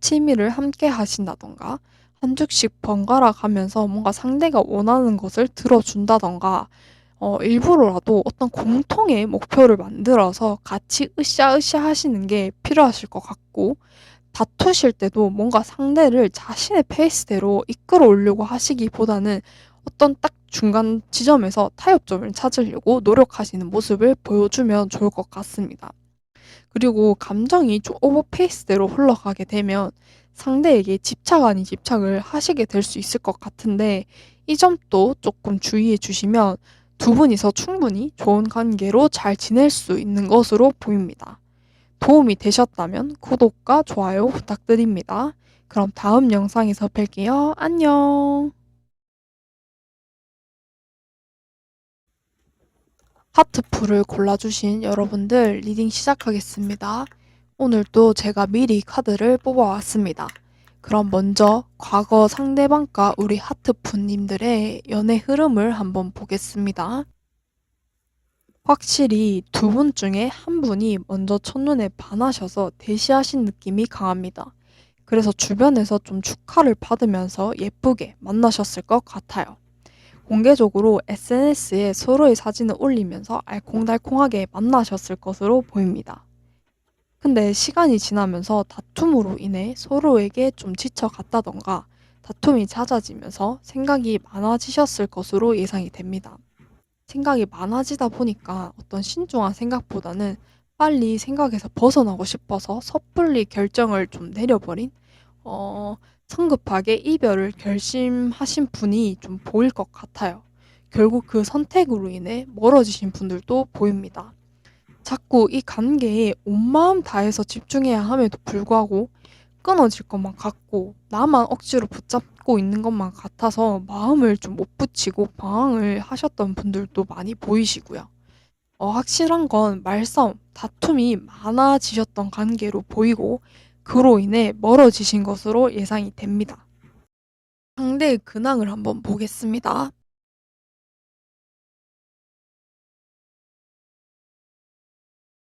취미를 함께 하신다던가, 한 주씩 번갈아 가면서 뭔가 상대가 원하는 것을 들어준다던가, 일부러라도 어떤 공통의 목표를 만들어서 같이 으쌰으쌰 하시는 게 필요하실 것 같고, 다투실 때도 뭔가 상대를 자신의 페이스대로 이끌어 오려고 하시기보다는 어떤 딱 중간 지점에서 타협점을 찾으려고 노력하시는 모습을 보여주면 좋을 것 같습니다. 그리고 감정이 좀 오버 페이스대로 흘러가게 되면 상대에게 집착 아닌 집착을 하시게 될 수 있을 것 같은데 이 점도 조금 주의해 주시면 두 분이서 충분히 좋은 관계로 잘 지낼 수 있는 것으로 보입니다. 도움이 되셨다면 구독과 좋아요 부탁드립니다. 그럼 다음 영상에서 뵐게요. 안녕. 하트풀을 골라주신 여러분들 리딩 시작하겠습니다. 오늘도 제가 미리 카드를 뽑아왔습니다. 그럼 먼저 과거 상대방과 우리 하트푸님들의 연애 흐름을 한번 보겠습니다. 확실히 두 분 중에 한 분이 먼저 첫눈에 반하셔서 대시하신 느낌이 강합니다. 그래서 주변에서 좀 축하를 받으면서 예쁘게 만나셨을 것 같아요. 공개적으로 SNS에 서로의 사진을 올리면서 알콩달콩하게 만나셨을 것으로 보입니다. 근데 시간이 지나면서 다툼으로 인해 서로에게 좀 지쳐갔다던가 다툼이 잦아지면서 생각이 많아지셨을 것으로 예상이 됩니다. 생각이 많아지다 보니까 어떤 신중한 생각보다는 빨리 생각에서 벗어나고 싶어서 섣불리 결정을 좀 내려버린 어, 성급하게 이별을 결심하신 분이 좀 보일 것 같아요. 결국 그 선택으로 인해 멀어지신 분들도 보입니다. 자꾸 이 관계에 온 마음 다해서 집중해야 함에도 불구하고 끊어질 것만 같고 나만 억지로 붙잡고 있는 것만 같아서 마음을 좀 못 붙이고 방황을 하셨던 분들도 많이 보이시고요. 확실한 건 말싸움, 다툼이 많아지셨던 관계로 보이고 그로 인해 멀어지신 것으로 예상이 됩니다. 상대의 근황을 한번 보겠습니다.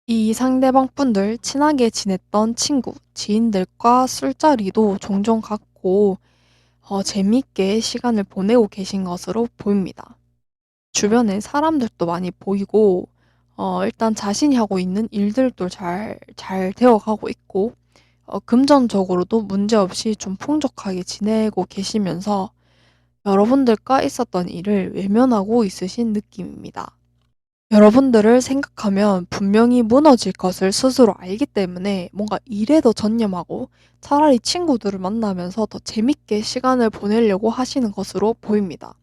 이 상대방 분들 친하게 지냈던 친구, 지인들과 술자리도 종종 갖고 재밌게 시간을 보내고 계신 것으로 보입니다. 주변에 사람들도 많이 보이고 일단 자신이 하고 있는 일들도 잘 되어 가고 있고 금전적으로도 문제없이 좀 풍족하게 지내고 계시면서 여러분들과 있었던 일을 외면하고 있으신 느낌입니다. 여러분들을 생각하면 분명히 무너질 것을 스스로 알기 때문에 뭔가 일에 더 전념하고 차라리 친구들을 만나면서 더 재밌게 시간을 보내려고 하시는 것으로 보입니다.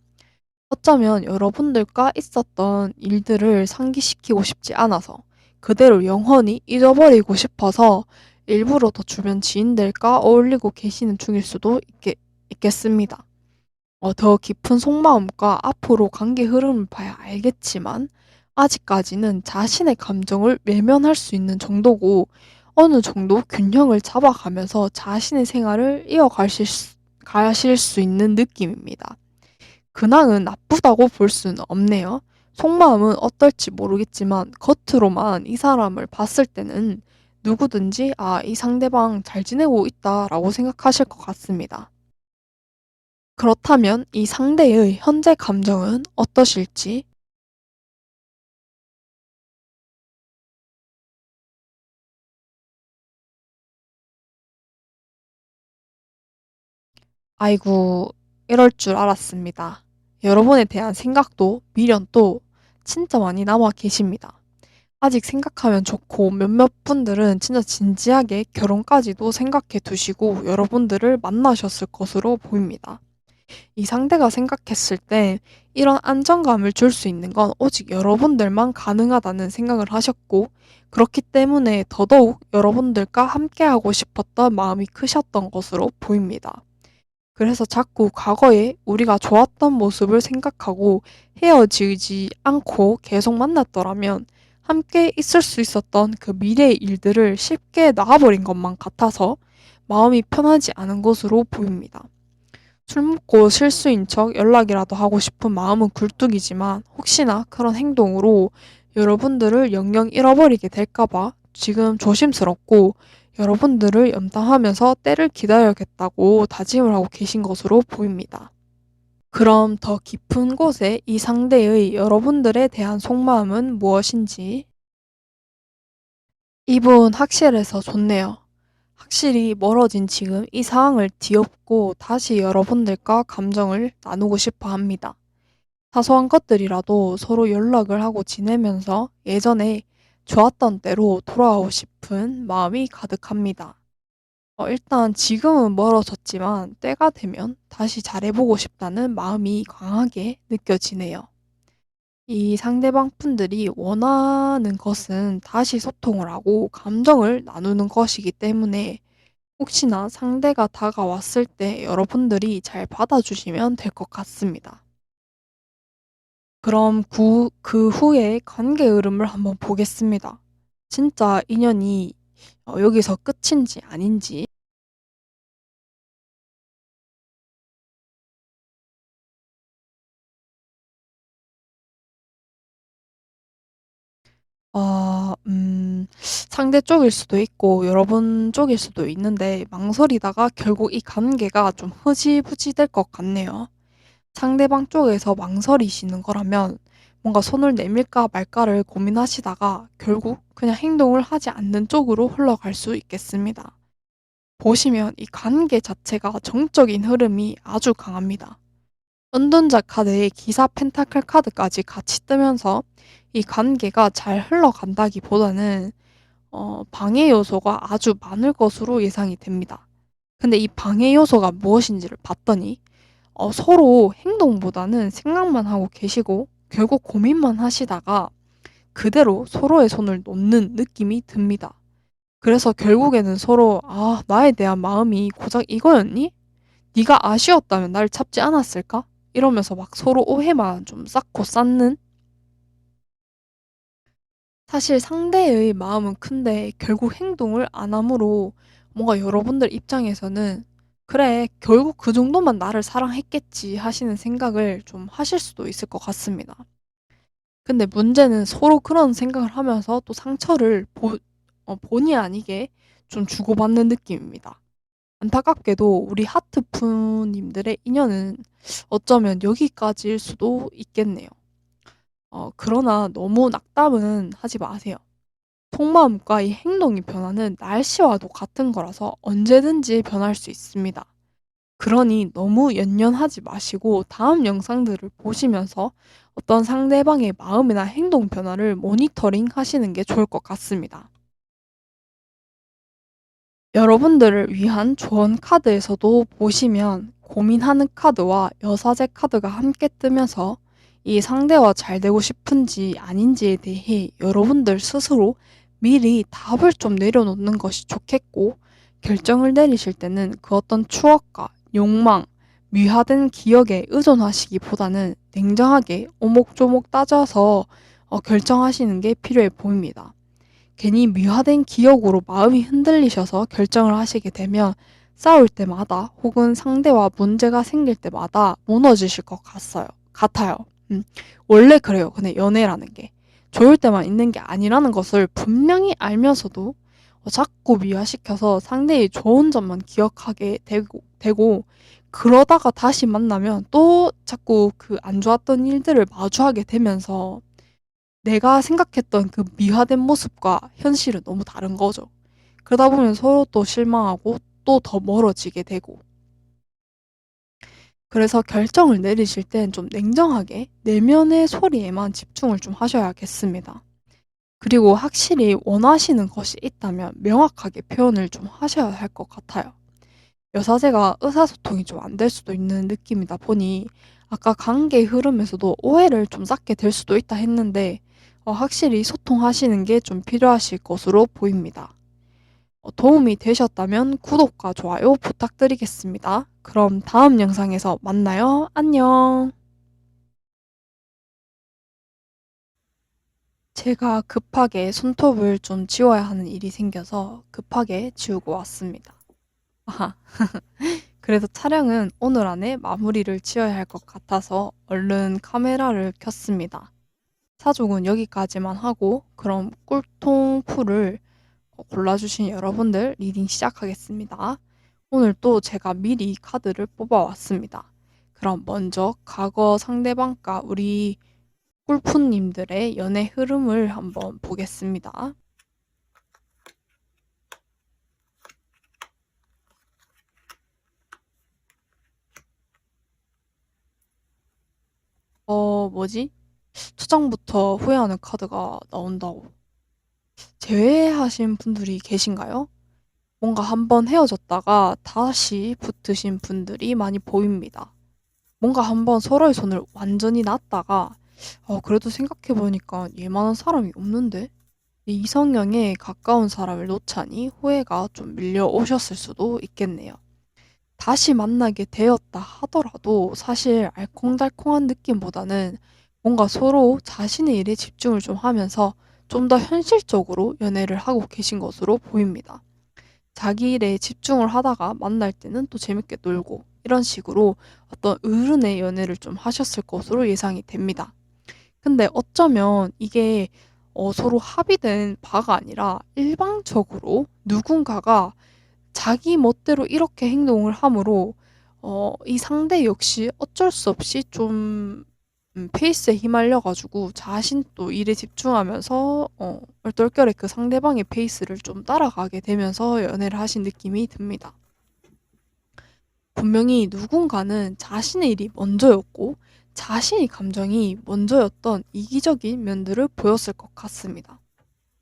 어쩌면 여러분들과 있었던 일들을 상기시키고 싶지 않아서 그대로 영원히 잊어버리고 싶어서 일부러 더 주변 지인들과 어울리고 계시는 중일 수도 있겠습니다. 더 깊은 속마음과 앞으로 관계 흐름을 봐야 알겠지만 아직까지는 자신의 감정을 외면할 수 있는 정도고 어느 정도 균형을 잡아가면서 자신의 생활을 가실 수 있는 느낌입니다. 근황은 나쁘다고 볼 수는 없네요. 속마음은 어떨지 모르겠지만 겉으로만 이 사람을 봤을 때는 누구든지 이 상대방 잘 지내고 있다라고 생각하실 것 같습니다. 그렇다면 이 상대의 현재 감정은 어떠실지? 아이고, 이럴 줄 알았습니다. 여러분에 대한 생각도 미련도 진짜 많이 남아 계십니다. 아직 생각하면 좋고 몇몇 분들은 진짜 진지하게 결혼까지도 생각해 두시고 여러분들을 만나셨을 것으로 보입니다. 이 상대가 생각했을 때 이런 안정감을 줄 수 있는 건 오직 여러분들만 가능하다는 생각을 하셨고, 그렇기 때문에 더더욱 여러분들과 함께하고 싶었던 마음이 크셨던 것으로 보입니다. 그래서 자꾸 과거에 우리가 좋았던 모습을 생각하고 헤어지지 않고 계속 만났더라면 함께 있을 수 있었던 그 미래의 일들을 쉽게 놔버린 것만 같아서 마음이 편하지 않은 것으로 보입니다. 술 먹고 실수인 척 연락이라도 하고 싶은 마음은 굴뚝이지만 혹시나 그런 행동으로 여러분들을 영영 잃어버리게 될까봐 지금 조심스럽고 여러분들을 염탐하면서 때를 기다려야겠다고 다짐을 하고 계신 것으로 보입니다. 그럼 더 깊은 곳에 이 상대의 여러분들에 대한 속마음은 무엇인지 이분 확실해서 좋네요. 확실히 멀어진 지금 이 상황을 뒤엎고 다시 여러분들과 감정을 나누고 싶어 합니다. 사소한 것들이라도 서로 연락을 하고 지내면서 예전에 좋았던 때로 돌아가고 싶은 마음이 가득합니다. 일단 지금은 멀어졌지만 때가 되면 다시 잘해보고 싶다는 마음이 강하게 느껴지네요. 이 상대방 분들이 원하는 것은 다시 소통을 하고 감정을 나누는 것이기 때문에 혹시나 상대가 다가왔을 때 여러분들이 잘 받아주시면 될 것 같습니다. 그럼 그 후에 관계 흐름을 한번 보겠습니다. 진짜 인연이 여기서 끝인지 아닌지. 상대 쪽일 수도 있고 여러분 쪽일 수도 있는데 망설이다가 결국 이 관계가 좀 흐지부지 될 것 같네요. 상대방 쪽에서 망설이시는 거라면 뭔가 손을 내밀까 말까를 고민하시다가 결국 그냥 행동을 하지 않는 쪽으로 흘러갈 수 있겠습니다. 보시면 이 관계 자체가 정적인 흐름이 아주 강합니다. 은둔자 카드에 기사 펜타클 카드까지 같이 뜨면서 이 관계가 잘 흘러간다기보다는 방해 요소가 아주 많을 것으로 예상이 됩니다. 근데 이 방해 요소가 무엇인지를 봤더니 서로 행동보다는 생각만 하고 계시고 결국 고민만 하시다가 그대로 서로의 손을 놓는 느낌이 듭니다. 그래서 결국에는 서로 나에 대한 마음이 고작 이거였니? 네가 아쉬웠다면 날 찾지 않았을까? 이러면서 막 서로 오해만 좀 쌓고 쌓는 사실 상대의 마음은 큰데 결국 행동을 안 하므로 뭔가 여러분들 입장에서는 '그래 결국 그 정도만 나를 사랑했겠지.' 하시는 생각을 좀 하실 수도 있을 것 같습니다. 근데 문제는 서로 그런 생각을 하면서 또 상처를 본의 아니게 좀 주고받는 느낌입니다. 안타깝게도 우리 하트푸님들의 인연은 어쩌면 여기까지일 수도 있겠네요. 그러나 너무 낙담은 하지 마세요. 속마음과 이 행동의 변화는 날씨와도 같은 거라서 언제든지 변할 수 있습니다. 그러니 너무 연연하지 마시고 다음 영상들을 보시면서 어떤 상대방의 마음이나 행동 변화를 모니터링 하시는 게 좋을 것 같습니다. 여러분들을 위한 조언 카드에서도 보시면 고민하는 카드와 여사제 카드가 함께 뜨면서 이 상대와 잘 되고 싶은지 아닌지에 대해 여러분들 스스로 미리 답을 좀 내려놓는 것이 좋겠고, 결정을 내리실 때는 그 어떤 추억과 욕망, 미화된 기억에 의존하시기보다는 냉정하게 오목조목 따져서 결정하시는 게 필요해 보입니다. 괜히 미화된 기억으로 마음이 흔들리셔서 결정을 하시게 되면 싸울 때마다 혹은 상대와 문제가 생길 때마다 무너지실 것 같아요. 원래 그래요. 근데 연애라는 게 좋을 때만 있는 게 아니라는 것을 분명히 알면서도 자꾸 미화시켜서 상대의 좋은 점만 기억하게 되고 그러다가 다시 만나면 또 자꾸 그 안 좋았던 일들을 마주하게 되면서 내가 생각했던 그 미화된 모습과 현실은 너무 다른 거죠. 그러다 보면 서로 또 실망하고 또 더 멀어지게 되고. 그래서 결정을 내리실 땐 좀 냉정하게 내면의 소리에만 집중을 좀 하셔야겠습니다. 그리고 확실히 원하시는 것이 있다면 명확하게 표현을 좀 하셔야 할 것 같아요. 여사제가 의사소통이 좀 안 될 수도 있는 느낌이다 보니 아까 관계의 흐름에서도 오해를 좀 쌓게 될 수도 있다 했는데 확실히 소통하시는 게 좀 필요하실 것으로 보입니다. 도움이 되셨다면 구독과 좋아요 부탁드리겠습니다. 그럼 다음 영상에서 만나요. 안녕. 제가 급하게 손톱을 좀 지워야 하는 일이 생겨서 급하게 지우고 왔습니다. 아하. 그래서 촬영은 오늘 안에 마무리를 지어야 할 것 같아서 얼른 카메라를 켰습니다. 사족은 여기까지만 하고 그럼 꿀통 풀을 골라주신 여러분들 리딩 시작하겠습니다. 오늘 또 제가 미리 카드를 뽑아왔습니다. 그럼 먼저 과거 상대방과 우리 꿀푸님들의 연애 흐름을 한번 보겠습니다. 뭐지? 초장부터 후회하는 카드가 나온다고. 제외하신 분들이 계신가요? 뭔가 한번 헤어졌다가 다시 붙으신 분들이 많이 보입니다. 뭔가 한번 서로의 손을 완전히 놨다가 그래도 생각해보니까 얘만한 사람이 없는데? 이 이성향에 가까운 사람을 놓자니 후회가 좀 밀려오셨을 수도 있겠네요. 다시 만나게 되었다 하더라도 사실 알콩달콩한 느낌보다는 뭔가 서로 자신의 일에 집중을 좀 하면서 좀 더 현실적으로 연애를 하고 계신 것으로 보입니다. 자기 일에 집중을 하다가 만날 때는 또 재밌게 놀고 이런 식으로 어떤 어른의 연애를 좀 하셨을 것으로 예상이 됩니다. 근데 어쩌면 이게 서로 합의된 바가 아니라 일방적으로 누군가가 자기 멋대로 이렇게 행동을 하므로 이 상대 역시 어쩔 수 없이 좀 페이스에 휘말려 가지고 자신 또 일에 집중하면서 얼떨결에 그 상대방의 페이스를 좀 따라가게 되면서 연애를 하신 느낌이 듭니다. 분명히 누군가는 자신의 일이 먼저였고 자신의 감정이 먼저였던 이기적인 면들을 보였을 것 같습니다.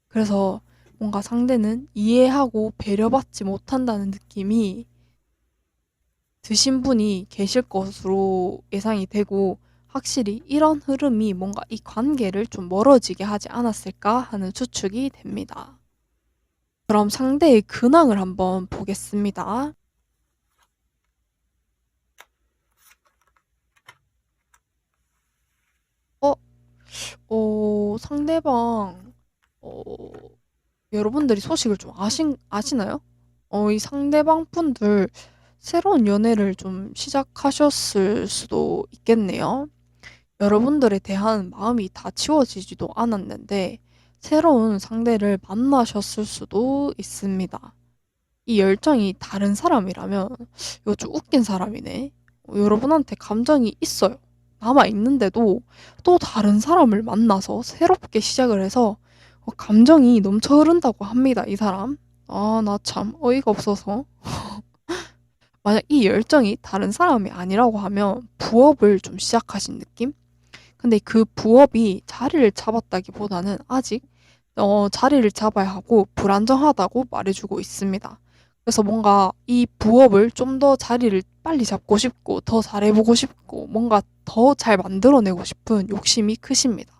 그래서 뭔가 상대는 이해하고 배려받지 못한다는 느낌이 드신 분이 계실 것으로 예상이 되고 확실히 이런 흐름이 뭔가 이 관계를 좀 멀어지게 하지 않았을까 하는 추측이 됩니다. 그럼 상대의 근황을 한번 보겠습니다. 어, 상대방 어 여러분들이 소식을 좀 아시나요? 이 상대방 분들 새로운 연애를 좀 시작하셨을 수도 있겠네요. 여러분들에 대한 마음이 다 지워지지도 않았는데 새로운 상대를 만나셨을 수도 있습니다. 이 열정이 다른 사람이라면 이거 좀 웃긴 사람이네. 여러분한테 감정이 있어요. 남아 있는데도 또 다른 사람을 만나서 새롭게 시작을 해서 감정이 넘쳐 흐른다고 합니다, 이 사람. 아, 나 참 어이가 없어서. 만약 이 열정이 다른 사람이 아니라고 하면 부업을 좀 시작하신 느낌? 근데 그 부업이 자리를 잡았다기보다는 아직 자리를 잡아야 하고 불안정하다고 말해주고 있습니다. 그래서 뭔가 이 부업을 좀 더 자리를 빨리 잡고 싶고 더 잘해보고 싶고 뭔가 더 잘 만들어내고 싶은 욕심이 크십니다.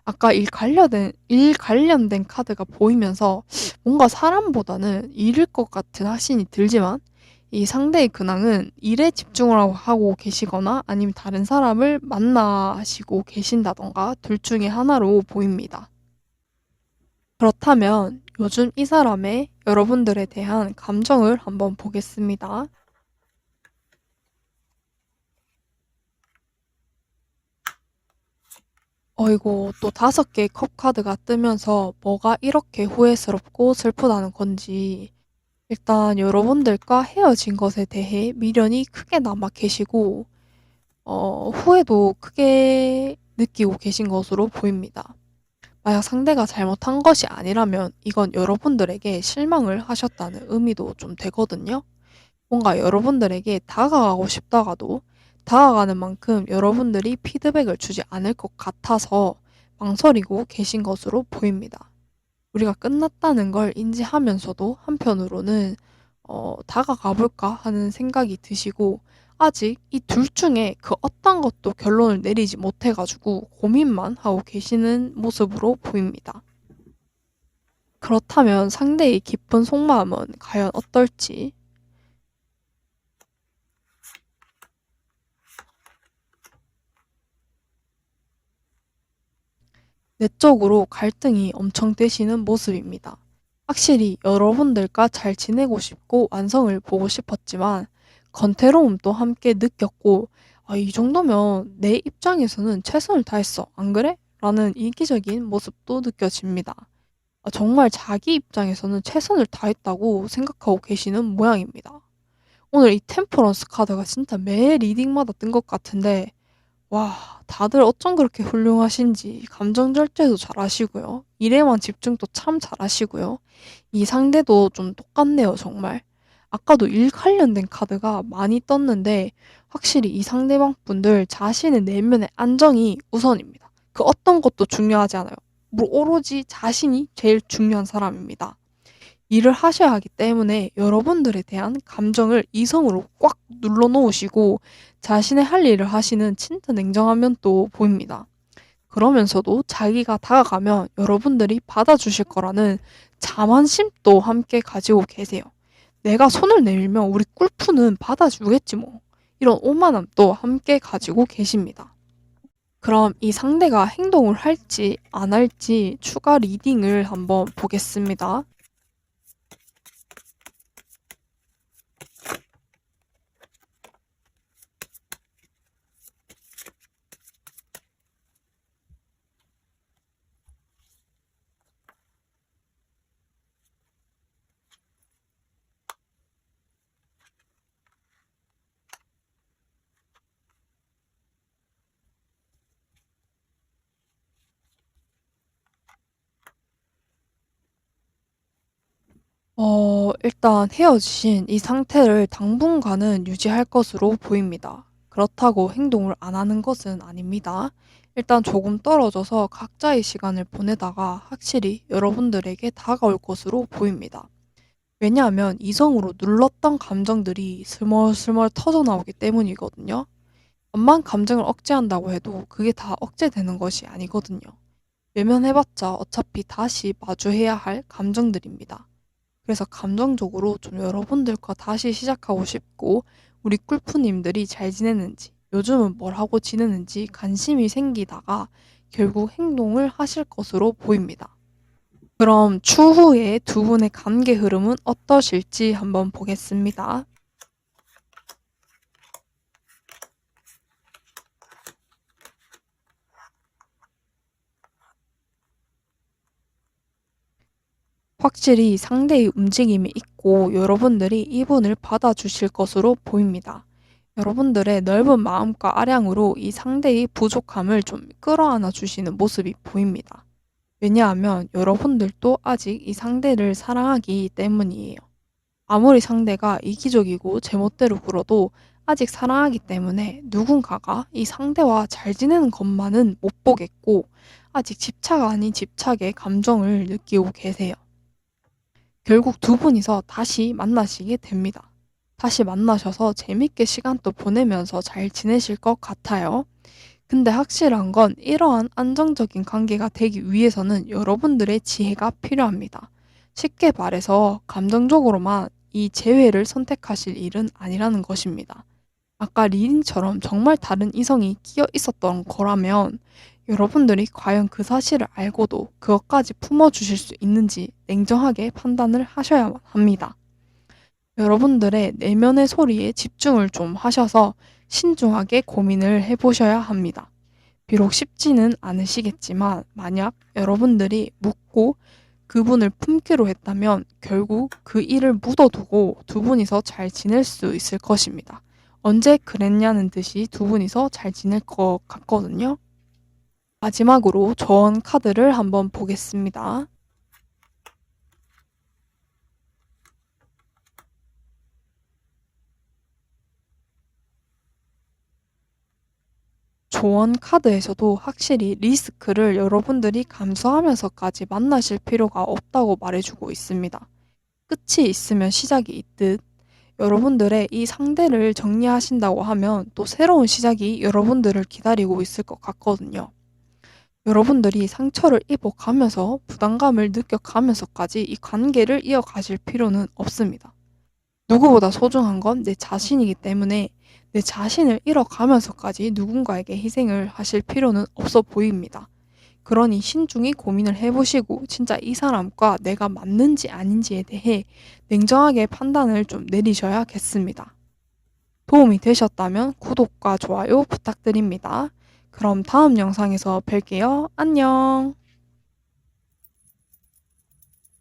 아까 일 관련된 카드가 보이면서 뭔가 사람보다는 일일 것 같은 확신이 들지만 이 상대의 근황은 일에 집중을 하고 계시거나 아니면 다른 사람을 만나시고 계신다던가 둘 중에 하나로 보입니다. 그렇다면 요즘 이 사람의 여러분들에 대한 감정을 한번 보겠습니다. 어이고, 또 5개의 컵 카드가 뜨면서 뭐가 이렇게 후회스럽고 슬프다는 건지. 일단 여러분들과 헤어진 것에 대해 미련이 크게 남아 계시고, 후회도 크게 느끼고 계신 것으로 보입니다. 만약 상대가 잘못한 것이 아니라면 이건 여러분들에게 실망을 하셨다는 의미도 좀 되거든요. 뭔가 여러분들에게 다가가고 싶다가도 다가가는 만큼 여러분들이 피드백을 주지 않을 것 같아서 망설이고 계신 것으로 보입니다. 우리가 끝났다는 걸 인지하면서도 한편으로는 다가가 볼까 하는 생각이 드시고 아직 이 둘 중에 그 어떤 것도 결론을 내리지 못해가지고 고민만 하고 계시는 모습으로 보입니다. 그렇다면 상대의 깊은 속마음은 과연 어떨지. 내적으로 갈등이 엄청 되시는 모습입니다. 확실히 여러분들과 잘 지내고 싶고 완성을 보고 싶었지만 건태로움도 함께 느꼈고 이 정도면 내 입장에서는 최선을 다했어. 안 그래? 라는 이기적인 모습도 느껴집니다. 정말 자기 입장에서는 최선을 다했다고 생각하고 계시는 모양입니다. 오늘 이 템퍼런스 카드가 진짜 매 리딩마다 뜬 것 같은데 와, 다들 어쩜 그렇게 훌륭하신지 감정 절제도 잘하시고요. 일에만 집중도 참 잘하시고요. 이 상대도 좀 똑같네요, 정말. 아까도 일 관련된 카드가 많이 떴는데 확실히 이 상대방 분들 자신의 내면의 안정이 우선입니다. 그 어떤 것도 중요하지 않아요. 오로지 자신이 제일 중요한 사람입니다. 일을 하셔야 하기 때문에 여러분들에 대한 감정을 이성으로 꽉 눌러놓으시고 자신의 할 일을 하시는 진짜 냉정한 면도 보입니다. 그러면서도 자기가 다가가면 여러분들이 받아주실 거라는 자만심도 함께 가지고 계세요. 내가 손을 내밀면 우리 꿀푸는 받아주겠지 뭐. 이런 오만함도 함께 가지고 계십니다. 그럼 이 상대가 행동을 할지 안 할지 추가 리딩을 한번 보겠습니다. 일단 헤어지신 이 상태를 당분간은 유지할 것으로 보입니다. 그렇다고 행동을 안 하는 것은 아닙니다. 일단 조금 떨어져서 각자의 시간을 보내다가 확실히 여러분들에게 다가올 것으로 보입니다. 왜냐하면 이성으로 눌렀던 감정들이 스멀스멀 터져나오기 때문이거든요. 암만 감정을 억제한다고 해도 그게 다 억제되는 것이 아니거든요. 외면해봤자 어차피 다시 마주해야 할 감정들입니다. 그래서 감정적으로 좀 여러분들과 다시 시작하고 싶고 우리 꿀프님들이 잘 지내는지 요즘은 뭘 하고 지내는지 관심이 생기다가 결국 행동을 하실 것으로 보입니다. 그럼 추후에 두 분의 관계 흐름은 어떠실지 한번 보겠습니다. 확실히 상대의 움직임이 있고 여러분들이 이분을 받아주실 것으로 보입니다. 여러분들의 넓은 마음과 아량으로 이 상대의 부족함을 좀 끌어안아 주시는 모습이 보입니다. 왜냐하면 여러분들도 아직 이 상대를 사랑하기 때문이에요. 아무리 상대가 이기적이고 제멋대로 굴어도 아직 사랑하기 때문에 누군가가 이 상대와 잘 지내는 것만은 못 보겠고 아직 집착 아닌 집착의 감정을 느끼고 계세요. 결국 두 분이서 다시 만나시게 됩니다. 다시 만나셔서 재밌게 시간도 보내면서 잘 지내실 것 같아요. 근데 확실한 건 이러한 안정적인 관계가 되기 위해서는 여러분들의 지혜가 필요합니다. 쉽게 말해서 감정적으로만 이 재회를 선택하실 일은 아니라는 것입니다. 아까 리딩처럼 정말 다른 이성이 끼어 있었던 거라면 여러분들이 과연 그 사실을 알고도 그것까지 품어주실 수 있는지 냉정하게 판단을 하셔야만 합니다. 여러분들의 내면의 소리에 집중을 좀 하셔서 신중하게 고민을 해보셔야 합니다. 비록 쉽지는 않으시겠지만 만약 여러분들이 묻고 그분을 품기로 했다면 결국 그 일을 묻어두고 두 분이서 잘 지낼 수 있을 것입니다. 언제 그랬냐는 듯이 두 분이서 잘 지낼 것 같거든요. 마지막으로 조언 카드를 한번 보겠습니다. 조언 카드에서도 확실히 리스크를 여러분들이 감수하면서까지 만나실 필요가 없다고 말해주고 있습니다. 끝이 있으면 시작이 있듯 여러분들의 이 상대를 정리하신다고 하면 또 새로운 시작이 여러분들을 기다리고 있을 것 같거든요. 여러분들이 상처를 입어가면서 부담감을 느껴가면서까지 이 관계를 이어가실 필요는 없습니다. 누구보다 소중한 건 내 자신이기 때문에 내 자신을 잃어가면서까지 누군가에게 희생을 하실 필요는 없어 보입니다. 그러니 신중히 고민을 해보시고 진짜 이 사람과 내가 맞는지 아닌지에 대해 냉정하게 판단을 좀 내리셔야겠습니다. 도움이 되셨다면 구독과 좋아요 부탁드립니다. 그럼 다음 영상에서 뵐게요. 안녕!